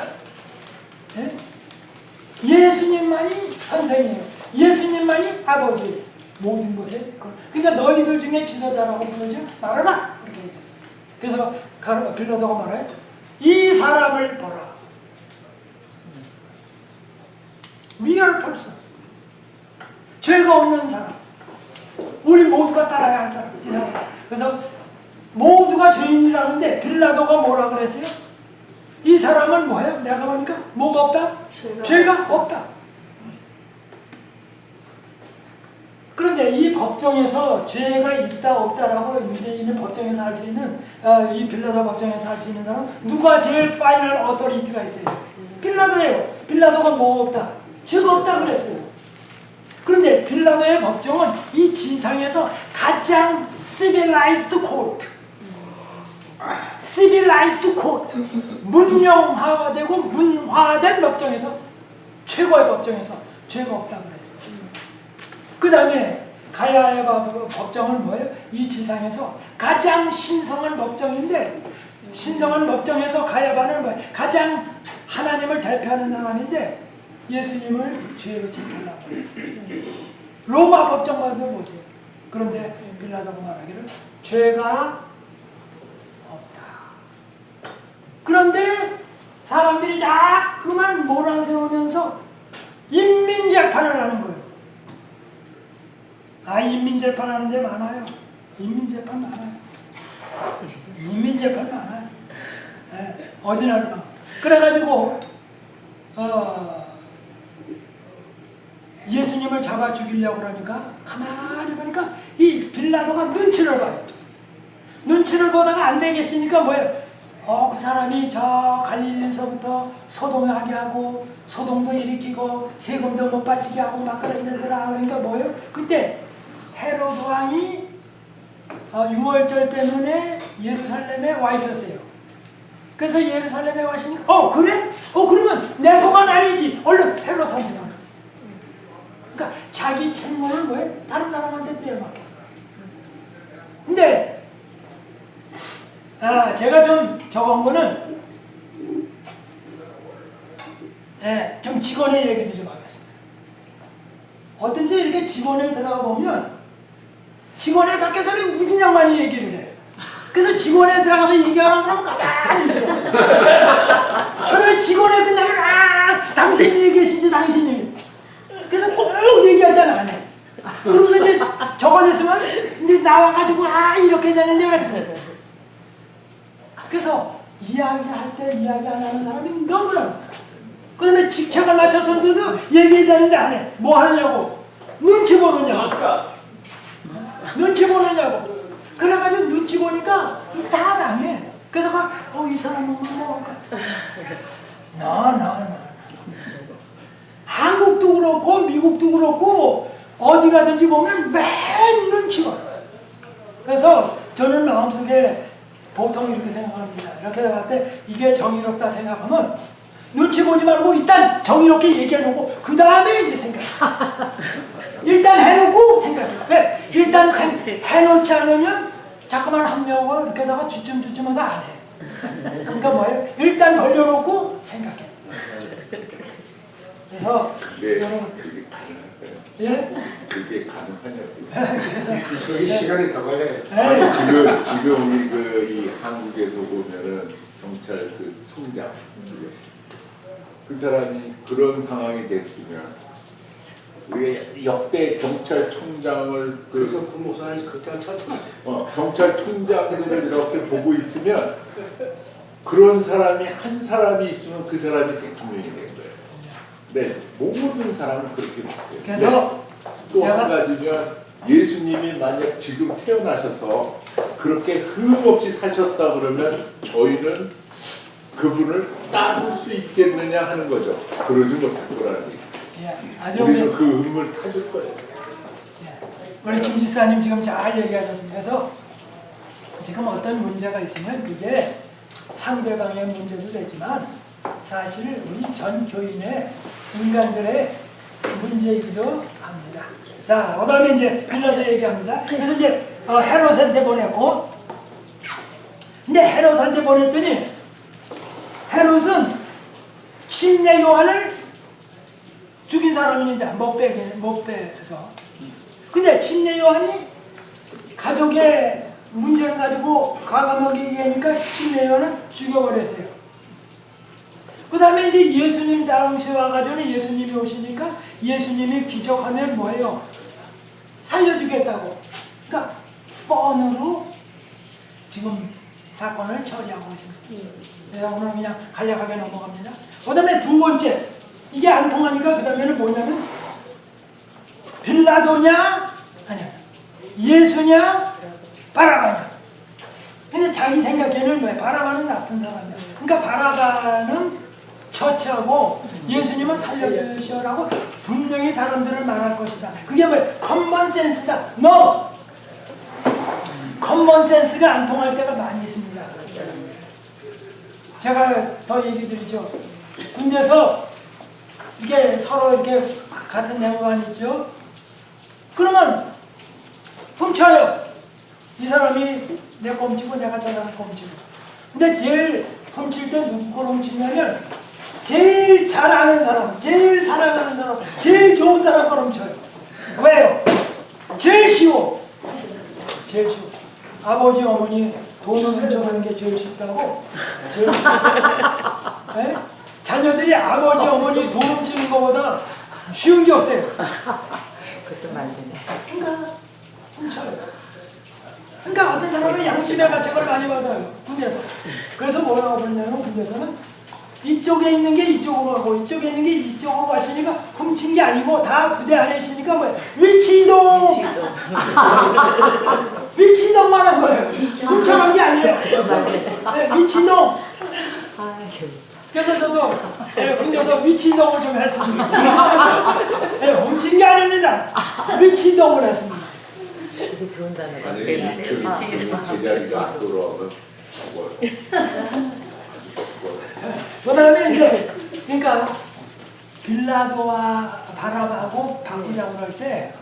예수님만이 선생이에요. 예수님만이 아버지. 모든 것에. 그러니까 너희들 중에 지도자라고 부르지 말아라. 이렇게 얘기했어요. 그래서 빌라도가 말해요. 이 사람을 보라. Real person. 죄가 없는 사람. 우리 모두가 따라야 할 사람. 이 사람. 그래서 모두가 죄인이라는데 빌라도가 뭐라 그랬어요? 이 사람은 뭐예요? 내가 보니까 뭐가 없다? 죄가 없다. 그런데 이 법정에서 죄가 있다 없다라고 유대인은 법정에서 할 수 있는 이 빌라도 법정에서 할 수 있는 사람 누가 제일 파이널 어토리티가 있어요? 빌라도예요. 빌라도가 뭐가 없다? 죄가 없다 그랬어요. 그런데 빌라도의 법정은 이 지상에서 가장 civilized court, civilized court, 문명화되고 문화된 법정에서 최고의 법정에서 죄가 없다고 그랬어요. 그 다음에 가야의 법정은 뭐예요? 이 지상에서 가장 신성한 법정인데, 신성한 법정에서 가야바는 뭐예요? 가장 하나님을 대표하는 사람인데 예수님을 죄로 지키려고 로마 법정과도 못해요. 그런데 빌라도가 말하기를 죄가 없다. 그런데 사람들이 자꾸만 몰아세우면서 인민재판을 하는 거예요. 아, 인민재판 하는 데 많아요. 인민재판 많아요. 인민재판 많아요. 네, 어디나. 그래가지고 예수님을 잡아 죽이려고 그러니까 가만히 보니까 이 빌라도가 눈치를 봐요. 눈치를 보다가 안 되겠으니까 뭐예요? 그 사람이 저 갈릴리서부터 소동하게 하고 소동도 일으키고 세금도 못 바치게 하고 막 그런 데더라. 그러니까 뭐예요? 그때 헤로드 왕이 6월절 때문에 예루살렘에 와 있었어요. 그래서 예루살렘에 와 있으니까 그래? 그러면 내 소관 아니지. 얼른 헤롯한테 나갔어요. 그러니까 자기 책무를 뭐예요? 다른 사람한테 떼어맡겼어요. 근데 제가 좀 적은 거는 좀 직원의 얘기도 좀 하겠습니다. 어떤지 이렇게 직원에 들어가 보면 직원에 밖에서는 무진장 많이 얘기를 해요. 그래서 직원에 들어가서 얘기하는 사람은 가만히 있어. 그다음에 직원에 끝나면 당신이 얘기하시지 당신이. 그래서 꼭 얘기할 때는 안 해. 그러고서 이제 저거 됐으면 이제 나와가지고 이렇게 되는데 말이야. 그래서 이야기할 때 이야기 안 하는 사람이 너무나 많아. 그 다음에 직책을 맞춰서도 얘기해야 되는데 안 해. 뭐 하느냐고. 눈치 보느냐고. 눈치 보느냐고. 그래가지고 눈치 보니까 다 망해. 그래서 이 사람은 뭐 한국도 그렇고 미국도 그렇고 어디 가든지 보면 맨 눈치 봐. 그래서 저는 마음속에 보통 이렇게 생각합니다. 이렇게 생각할 때 이게 정의롭다 생각하면 눈치 보지 말고 일단 정의롭게 얘기해놓고 그 다음에 이제 생각해. 일단 해놓고 생각해. 왜? 일단 해놓지 않으면 자꾸만 합리하고 이렇게 다가 주춤주춤해서 안 해. 그러니까 뭐예요? 일단 벌려놓고 생각해. 그래서 여러분 예? 그게 가능하냐고요. 그게 시간이 더 걸려요. 지금 우리 이 한국에서 보면은 경찰 그 총장 그 사람이 그런 상황이 됐으면 우리가 역대 경찰총장을 그래서 그 목사님 그때는 쳤잖아요. 경찰총장들을 이렇게 보고 있으면 그런 사람이 한 사람이 있으면 그 사람이 대통령이 된 거예요. 네, 모든 사람은 그렇게 못해요. 그래서 또 한 가지면 예수님이 만약 지금 태어나셔서 그렇게 흠없이 사셨다 그러면 저희는 그분을 따를 수 있겠느냐 하는 거죠. 그러지 못할 거라는 얘기. 우리는 그 흠을 타줄 거예요. 우리 김 지사님 지금 잘 얘기하셨습니다. 그래서 지금 어떤 문제가 있으면 그게 상대방의 문제도 되지만 사실 우리 전 교인의 인간들의 문제이기도 합니다. 자, 그 다음에 이제 빌라도 얘기합니다. 그래서 이제 헤롯한테 보냈고, 근데 헤롯한테 보냈더니 헤롯은 침례 요한을 죽인 사람인데 못 빼서. 근데 침례 요한이 가족의 문제를 가지고 과감하게 얘기하니까 침례 요한은 죽여버렸어요. 그 다음에 이제 예수님 당시 와가지고는 예수님이 오시니까 예수님이 기적하면 뭐예요? 살려주겠다고. 그러니까 뻔으로 지금 사건을 처리하고 있습니다. 내가 오늘 그냥 간략하게 넘어갑니다. 그 다음에 두 번째, 이게 안 통하니까 그 다음에는 뭐냐면 빌라도냐 아니야 예수냐 바라바냐. 근데 자기 생각에는 왜 바라바는 나쁜 사람이야. 그러니까 바라바는 처치하고 예수님은 살려주시오라고 분명히 사람들을 말할 것이다. 그게 뭐예요? 커먼 센스다. No! 커먼 센스가 안 통할 때가 많이 있습니다. 제가 더 얘기 드리죠. 군대에서 이게 서로 이렇게 같은 내무관 있죠. 그러면 훔쳐요. 이 사람이 내 거 훔치고 내가 저 사람 거 훔치고. 근데 제일 훔칠 때 누구 걸 훔치냐면 제일 잘 아는 사람, 제일 사랑하는 사람, 제일 좋은 사람 걸 훔쳐요. 왜요? 제일 쉬워. 제일 쉬워. 아버지, 어머니 돈을 훔쳐가는 게 제일 쉽다고? 제일 쉽다고. 네? 자녀들이 아버지, 어머니 돈 훔치는 것보다 쉬운 게 없어요. 그것도 맞네. 그러니까 훔쳐요. 그러니까 어떤 사람은 양심의 가책을 많이 받아요. 군대에서. 그래서 뭐라고 그러냐면 군대에서는 이쪽에 있는 게 이쪽으로 가고 이쪽에 있는 게 이쪽으로 가시니까 훔친 게 아니고 다 부대 안에 있으니까 뭐예요? 위치이동! 위치이동만 한 거예요. 훔쳐간 게 아니에요. 네, 위치이동! 아, 그래서 저도 군대에서 위치이동을 좀 했습니다. 네, 훔친 게 아닙니다. 위치이동을 했습니다. 되게 좋은 단어가 만약에 이 제자리가 안 돌아오면 뭐 그 다음에 이제 그러니까 빌라도와 바라바하고 바꾸자고 할 때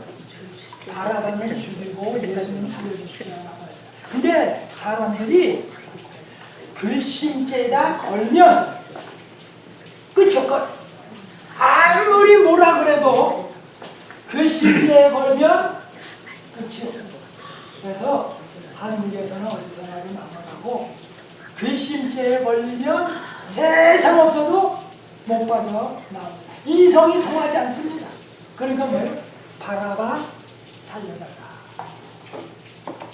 바라바는 죽이고 예수님 살려주시라고 해요. 근데 사람들이 글심죄에다 걸면 끝이었거든. 아무리 뭐라 그래도 글심죄에 걸면 끝이었어. 그래서 한국에서는 어디서나 막론하고 괘씸죄에 걸리면 세상 없어도 못 빠져나옵니다. 이성이 통하지 않습니다. 그러니까 뭐예요? 바라바 살려달라.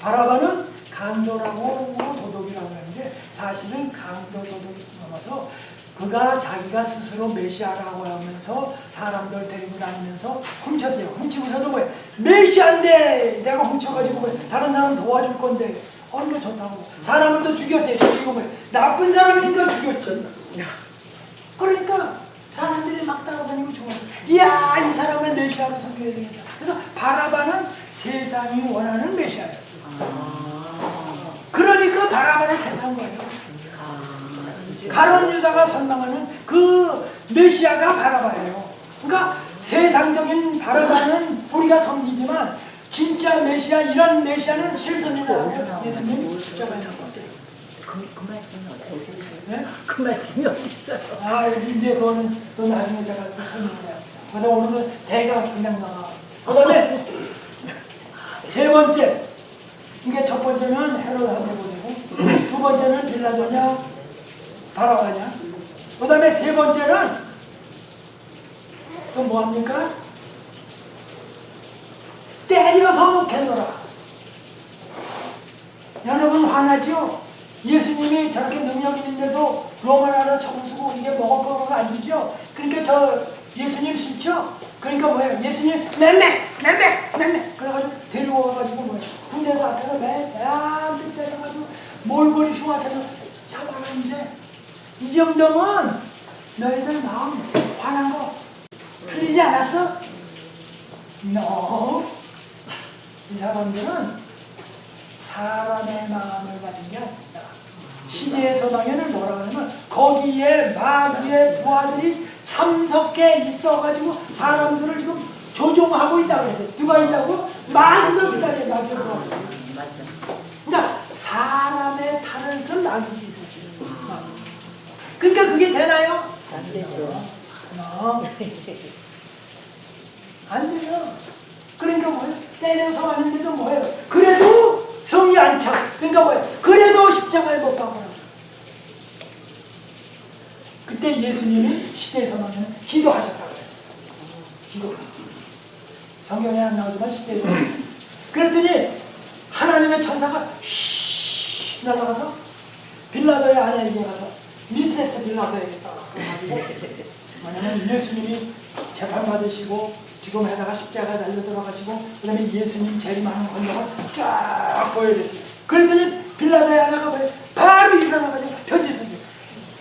바라바는 강도라고 도둑이라고 하는데 사실은 강도 도둑이 넘어서 그가 자기가 스스로 메시아라고 하면서 사람들 데리고 다니면서 훔쳤어요. 훔치고서도 뭐예요? 메시아인데 내가 훔쳐가지고 뭐예요? 다른 사람 도와줄 건데 얼마나 좋다고. 사람을 또 죽였어요. 죽이고 뭐예요? 나쁜 사람이니까 죽였지. 그러니까 사람들이 막 따라다니고 죽었어. 이야, 이 사람을 메시아로 섬겨야 되겠다. 그래서 바라바는 세상이 원하는 메시아였어요. 그러니까 바라바를 택한 거예요. 가룟 유다가 선망하는 그 메시아가 바라바예요. 그러니까 세상적인 바라바는 우리가 섬기지만 진짜 메시아, 이런 메시아는 실선이라고 예수님 십자가에 죽었대요. 그 말씀이 어디 있어요? 네? 그 말씀이 어디 있어요? 아, 이제 그거는 또 나중에 제가 또 설명해요. 그래서 오늘은 대강 그냥 나가. 그 다음에 세 번째, 이게 첫 번째는 헤롯한테 보내고 두 번째는 빌라도냐 바라바냐. 그 다음에 세 번째는 또 뭐합니까? 때려서 놓겠노라. 여러분 화나죠? 예수님이 저렇게 능력 있는데도 로마 나라 정수고 이게 먹을 거가 아니죠? 그러니까 저 예수님 싫죠? 그러니까 뭐예요? 예수님 맴매 그래가지고 데리고 와가지고 뭐예요? 군대에서 앞에서 매암 때려가지고 몰골이 흉악해서 잡아라. 이제 이 정도면 너희들 마음 화난 거 틀리지 않았어? No. 이 사람들은 사람의 마음을 가진 게 아니다. 시대의 소망에는 뭐라고 하냐면 거기에 마귀의 부하들이 참석해 있어가지고 사람들을 지금 조종하고 있다고 했어요. 누가 있다고? 마귀가 있다고 마귀가. 그러니까 사람의 탈을 쓴 마귀가 있었어요. 그러니까 그게 되나요? 안 되죠. 안 돼요. 그러니까 뭐예요? 때려서 왔는데도 뭐예요? 그래도 성이 안 차. 그러니까 뭐예요? 그래도 십자가에 못 박아요. 그때 예수님이 시대에서 나오면 기도하셨다고 그랬어요. 기도. 성경에 안 나오지만 시대에서. 그랬더니 하나님의 천사가 휘 날아가서 빌라도의 아내에게 가서 미세스 빌라도에게 뭐냐면 예수님이 재판받으시고 지금 해다가 십자가에 달려 들어가시고 그 다음에 예수님 재림하는 광경을 쫙 보여줬어요. 그랬더니 빌라도의 아내가 바로 일어나가지고 편지 썼어요.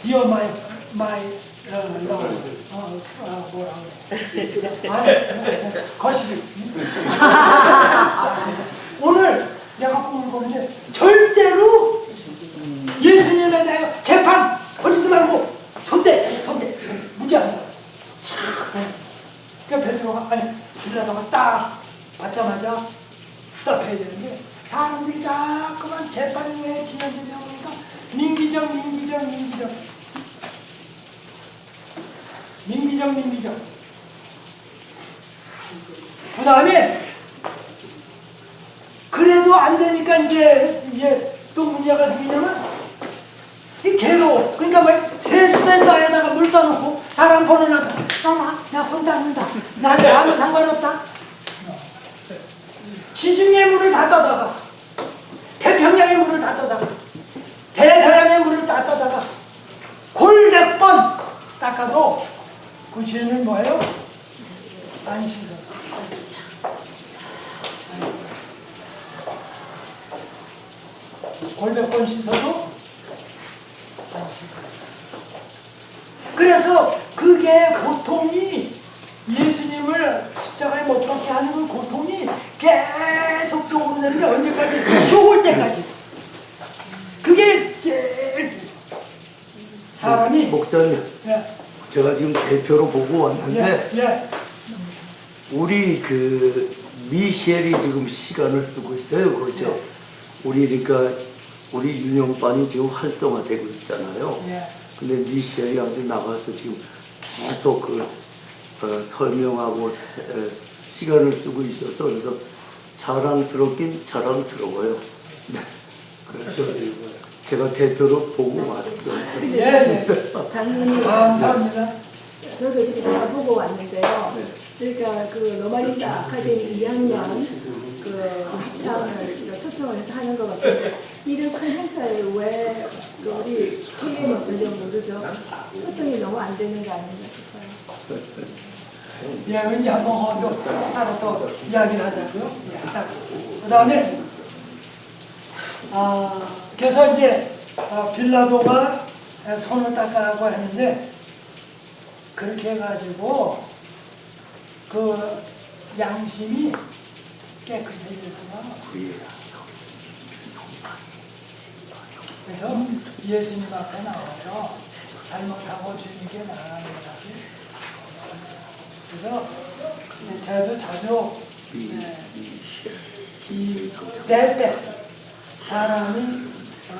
Dear my 뭐라고 아니 거시기 오늘 내가 꿈을 보는데 절대로 예수님에 대하여 재판 벌이지 말고 손대 무지하다 그러니까 베드로가 아니 빌라도가 딱 받자마자 스탑해야 되는데 사람들이 자꾸만 재판에 진행되다 보니까 민기적 그 다음에 그래도 안 되니까 이제 또 문제가 생기냐면 이 괴로워. 그러니까 뭐 세수된 나에다가 물 떠놓고 사람 보는 앞에서 나 손 닦는다. 나한테 아무 상관없다. 지중해 물을 다 떠다가 태평양의 물을 다 떠다가 대서양의 물을 다 떠다가 골 100번 닦아도 그 죄는 뭐예요? 안 씻어서. 골 100번 씻어도 안 씻어서. 그래서 그게 고통이 예수님을 십자가에 못 박게 하는 그 고통이 계속적으로 되는 게 언제까지? 죽을 때까지. 그게 제일 사람이 목사님, 예, 제가 지금 대표로 보고 왔는데 예. 우리 그 미셸이 지금 시간을 쓰고 있어요, 그렇죠? 우리 그러니까 우리 윤영반이 지금 활성화되고 있잖아요. 예. 근데 미셸이 아주 나가서 지금 계속 설명하고 시간을 쓰고 있어서 그래서 자랑스럽긴 자랑스러워요. 네. 그래서 제가 대표로 보고 왔어요. 예. 장로님, 감사합니다. 저도 지금 다 보고 왔는데요. 그러니까 그 로마리타 아카데미 2학년 그 합창을 초청을 해서 하는 것 같은데 이런 큰 행사에 왜 우리 KM 어쩌려고 모르죠? 소통이 너무 안 되는 거 아닌가 싶어요. 예, 언제 한번 또 따로 또 이야기를 하자고요. 그 다음에 그래서 이제 빌라도가 손을 닦아라고 했는데 그렇게 해가지고 그 양심이 깨끗해졌으면 그래서 예수님 앞에 나와서 잘못하고 주님께 나가는 거라고. 그래서 저도 자주 이 때때 사람이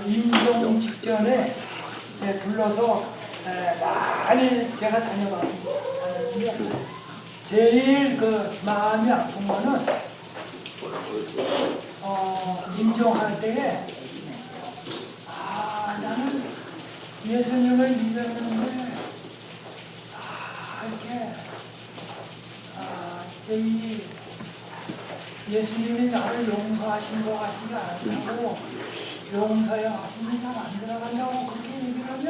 임종 직전에 불러서 많이 제가 다녀봤습니다. 제일 그 마음이 아픈 거는 임종할 때에 나는 예수님을 믿었는데 이렇게 이 예수님이 나를 용서하신 것 같지가 않고 용서에 하시는 사람 안 들어간다고 그렇게 얘기를 하면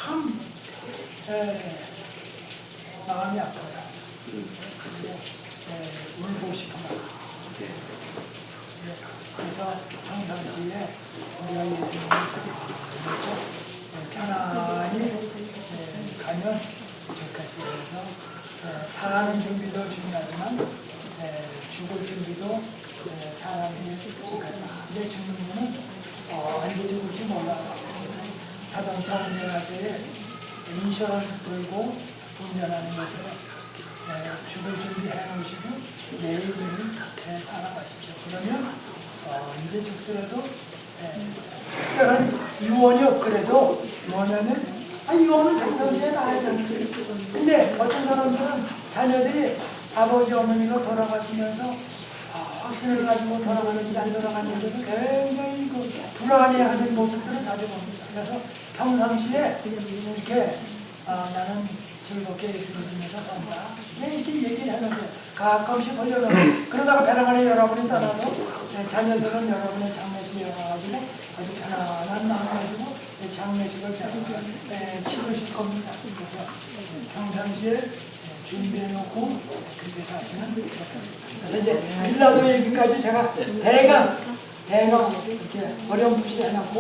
참 마음이 아파요. 울고 싶어요. 그래서 평상시에 우리가 예수님을 편안히 가면 좋겠어요. 그래서 사는 준비도 중요하지만 죽을 준비도 잘하는 게 좋겠다. 근데 죽는 거는 언제 죽을지 몰라요. 자동차 운전할 때 인슈런스 들고 운전하는 것처럼 죽을 준비해 놓으시고 내일은 살아가십시오. 그러면 이제 죽더라도 특별한 유언이 없더라도 유언하면 유언은 평상시에 나야 되는데 근데 어떤 사람들은 자녀들이 아버지 어머니가 돌아가시면서 확신을 가지고 돌아가는지 안 돌아가는지 굉장히 불안해하는 모습들을 자주 봅니다. 그래서 평상시에 이렇게 나는 즐겁게 예수를 믿으면서 산다. 이렇게 얘기를 하는데 가끔씩 보려면 그러다가 벼랑간에 여러분이 떠나도 자녀들은 여러분의 장례식에 와가지고 아주 편안한 마음 가지고 장례식을 치르실 겁니다. 그래서 평상시에 준비해놓고 그렇게 사시면 좋겠습니다. 그래서 이제 빌라도 얘기까지 제가 대강 이렇게 어렴풋이 해놓고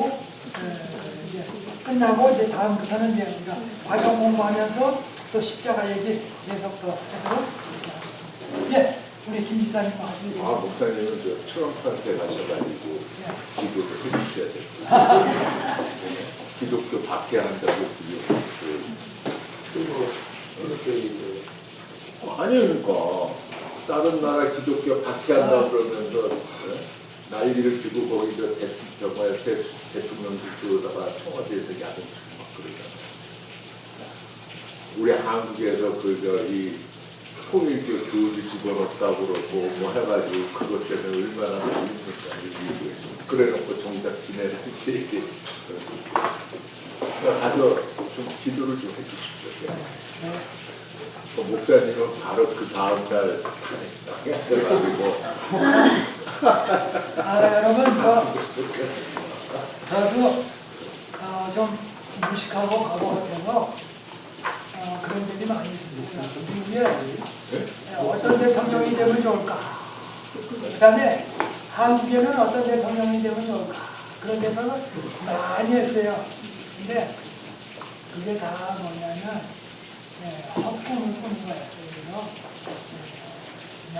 이제 끝나고 이제 다음부터는 이제 우리가 과정 공부하면서 또 십자가 얘기 계속 더 하도록 예, 우리 김 지사님 하시죠. 아, 목사님은 저 트럼프한테 가셔가지고 기도를 해주셔야 돼요. 기독교 박해한다고 아니 그러니까 다른 나라 기독교 박해한다 그러면서 난리를 피고 거기 저 정말 대통령실로다가 청와대에서 야동 막 그러잖아요. 우리 한국에서 이 통일교 교주 집어넣었다고 그러고 뭐 해가지고 그것 때문에 얼마나 난리입니까? 그래놓고 정작 지내는지 가서 좀 기도를 좀 해주십시오. 목사님은 바로 그 다음날 하셔가지고 여러분 저도 좀 무식하고 바보 같아서 그런 적이 많이 있습니다. 미국에 어떤 대통령이 되면 좋을까? 그 다음에 한국에는 어떤 대통령이 되면 좋을까? 그런 생각을 많이 했어요. 근데 그게 다 뭐냐면 헛꿈을 꾸는 거예요. 그래서 그냥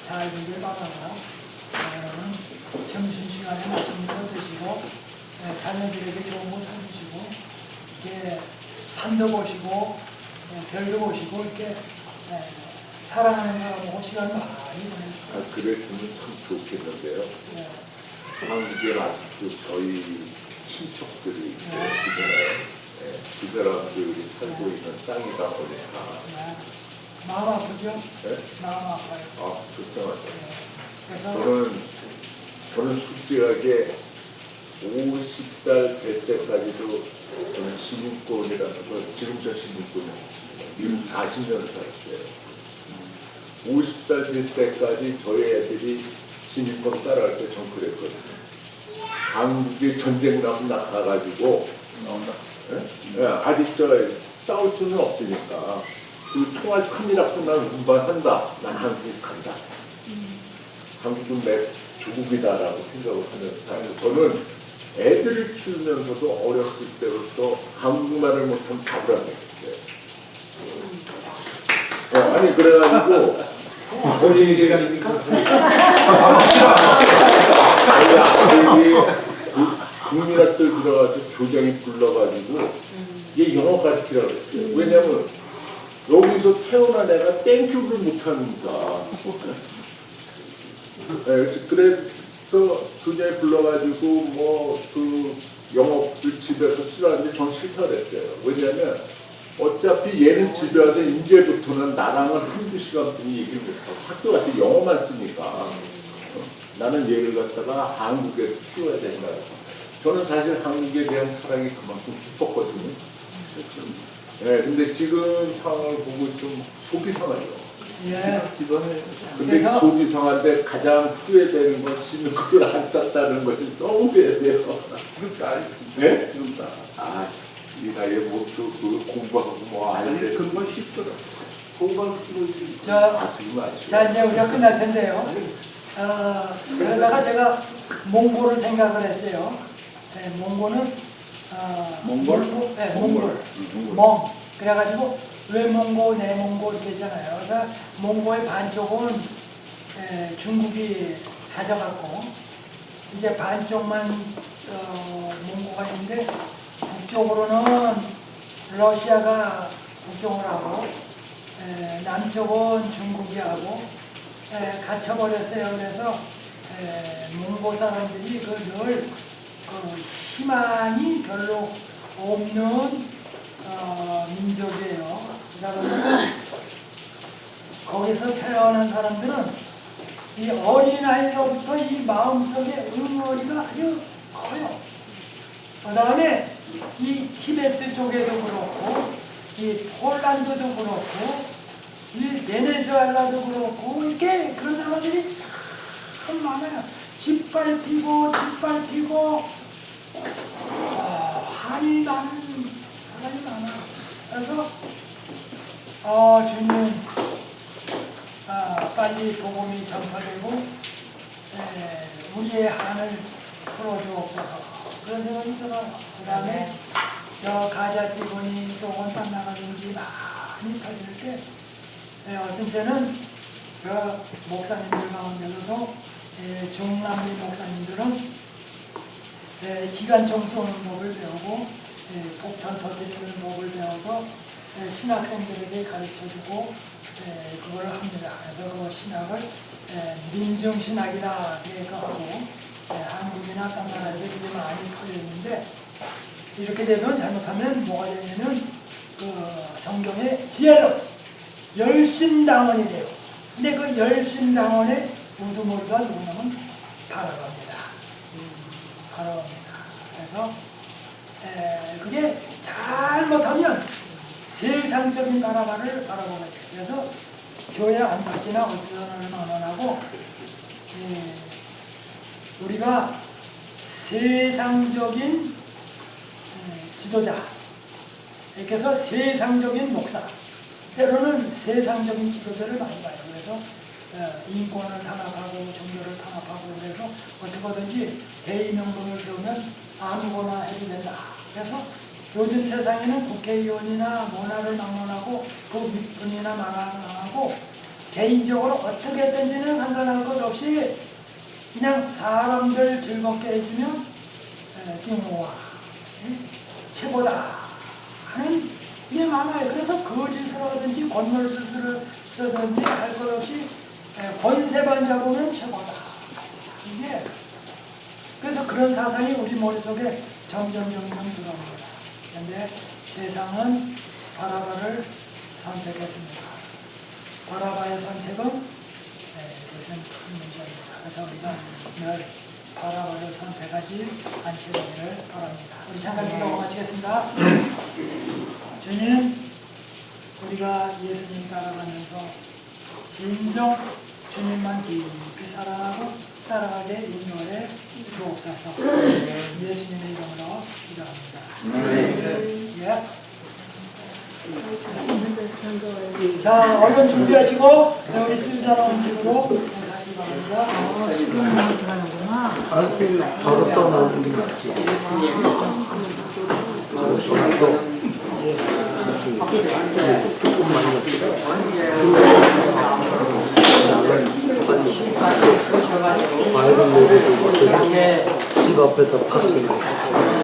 잘 일을 받아서 여러분 점심시간에 맛있는 거 드시고 자녀들에게 좋은 거 사주시고 이렇게 산도 보시고 별도 보시고 이렇게 사랑하는 사람하고 시간 많이 보내시고 그랬으면 참 좋겠는데요. 한국에 아직도 저희 친척들이 있잖아요. 그 사람들이 살고 있는 땅이다 보니까 마음 아프죠? 네? 마음 아파요. 아, 속상하죠. 그래서 저는 솔직하게 50살 될 때까지도 저는 시민권이라는 걸 지금 저 시민권이 미국 40년 살았어요. 50살 될 때까지 저희 애들이 시민권 따라할 때 전 그랬거든요. 한국에 전쟁 나면 나가가지고 아직 싸울 수는 없으니까 그 통할 큰일이라고 난 운반한다. 난 한국 간다. 한국은 내 조국이다라고 생각을 하면서 저는 애들을 키우면서도 어렸을 때부터 한국말을 못하면 답을 안 했어요. 아니 그래가지고 정신이 시간입니까? 국민학교 들어가서 교장이 불러가지고 이게 영어 가르치라고 했어요. 왜냐면 여기서 태어난 애가 땡큐를 못하니까. 그래서 교장이 불러가지고 뭐 그 영어를 집에서 쓰라는데 전 싫다 그랬어요. 왜냐면 어차피 얘는 집에 와서 이제부터는 나랑은 한두 시간뿐이 얘기를 못하고 학교 가서 영어만 쓰니까 나는 얘를 갖다가 한국에 키워야 된다. 저는 사실 한국에 대한 사랑이 그만큼 깊었거든요. 근데 지금 상황을 보고 좀 속이 상하죠. 근데 속이 상한데 가장 후회되는 건 시민권을 안 땄다는 것이 너무 후회돼요. 네? 이 나이에 뭐또 공부하고 뭐 아닌데 금방 쉽더라. 공부하고 자 이제 우리가 끝날 텐데요. 그러다가 제가 몽골을 생각을 했어요. 몽골은 몽골? 몽골. 몽. 그래가지고 외몽고, 내몽고 이렇게 있잖아요. 그래서 몽고의 반쪽은 중국이 가져갔고 이제 반쪽만 몽고가 있는데 북쪽으로는 러시아가 국경을 하고 남쪽은 중국이 하고 갇혀버렸어요. 그래서 몽고 사람들이 늘 희망이 별로 없는 민족이에요. 그러다 거기서 태어난 사람들은 이 어린아이로부터 이 마음속에 응어리가 아주 커요. 그 다음에 이 티베트 쪽에도 그렇고 이 폴란드도 그렇고 이 베네수엘라도 그렇고 이렇게 그런 사람들이 참 많아요. 짓밟히고 한이 많은 사람이 많아. 그래서 주님 빨리 복음이 전파되고 우리의 한을 풀어주옵소서. 그런 생각이 들어요. 그 다음에 저 가자 지분이 또 원탄 나가든지 많이 터질 때 어떤 때는 그 목사님들 가운데서도 중남미 목사님들은 기관총 쏘는 법을 배우고 폭탄 터뜨리는 법을 배워서 신학생들에게 가르쳐주고 그걸 합니다. 그래서 그 신학을 민중신학이라 하고 한국이나 딴 나라에서 그게 많이 퍼져 있는데 이렇게 되면 잘못하면 뭐가 되냐면 그 성경의 지혜로 열심당원이 돼요. 근데 그 열심당원의 우두머리가 누구냐면 바라바입니다. 바라바입니다. 그래서 그게 잘못하면 세상적인 바라바를 바라보게 돼요. 그래서 교회 안팎이나 어디서는 언언하고 우리가 세상적인 지도자, 이렇게 해서 세상적인 목사, 때로는 세상적인 지도자를 많이 봐요. 그래서 인권을 탄압하고 종교를 탄압하고 그래서 어떻게든지 대의명분을 배우면 아무거나 해도 된다. 그래서 요즘 세상에는 국회의원이나 문화를 막론하고 그 밑분이나 망하고 개인적으로 어떻게 했든지는 상관할 것 없이 그냥 사람들 즐겁게 해주면 경호와 최고다 하는 게 많아요. 그래서 거짓을 하든지 권놀수술을 쓰든지 할 것 없이 권세만 잡으면 최고다. 이게 그래서 그런 사상이 우리 머릿속에 점점 들어옵니다. 그런데 세상은 바라바를 선택했습니다. 바라바의 선택은 그것은 큰 문제입니다. 그래서 우리가 늘 바라바를 선택하지 않게 되기를 바랍니다. 우리 잠깐 기도 마치겠습니다. 주님, 우리가 예수님 따라가면서 진정 주님만 깊이 사랑하고 따라가게 인도해 주옵소서. 예수님의 이름으로 기도합니다. 예. 자, 얼른 준비하시고 우리 수유자로 집으로 다시 갑니다. 바로 떠나는 게 낫지. 조금만 집 앞에서 파킹.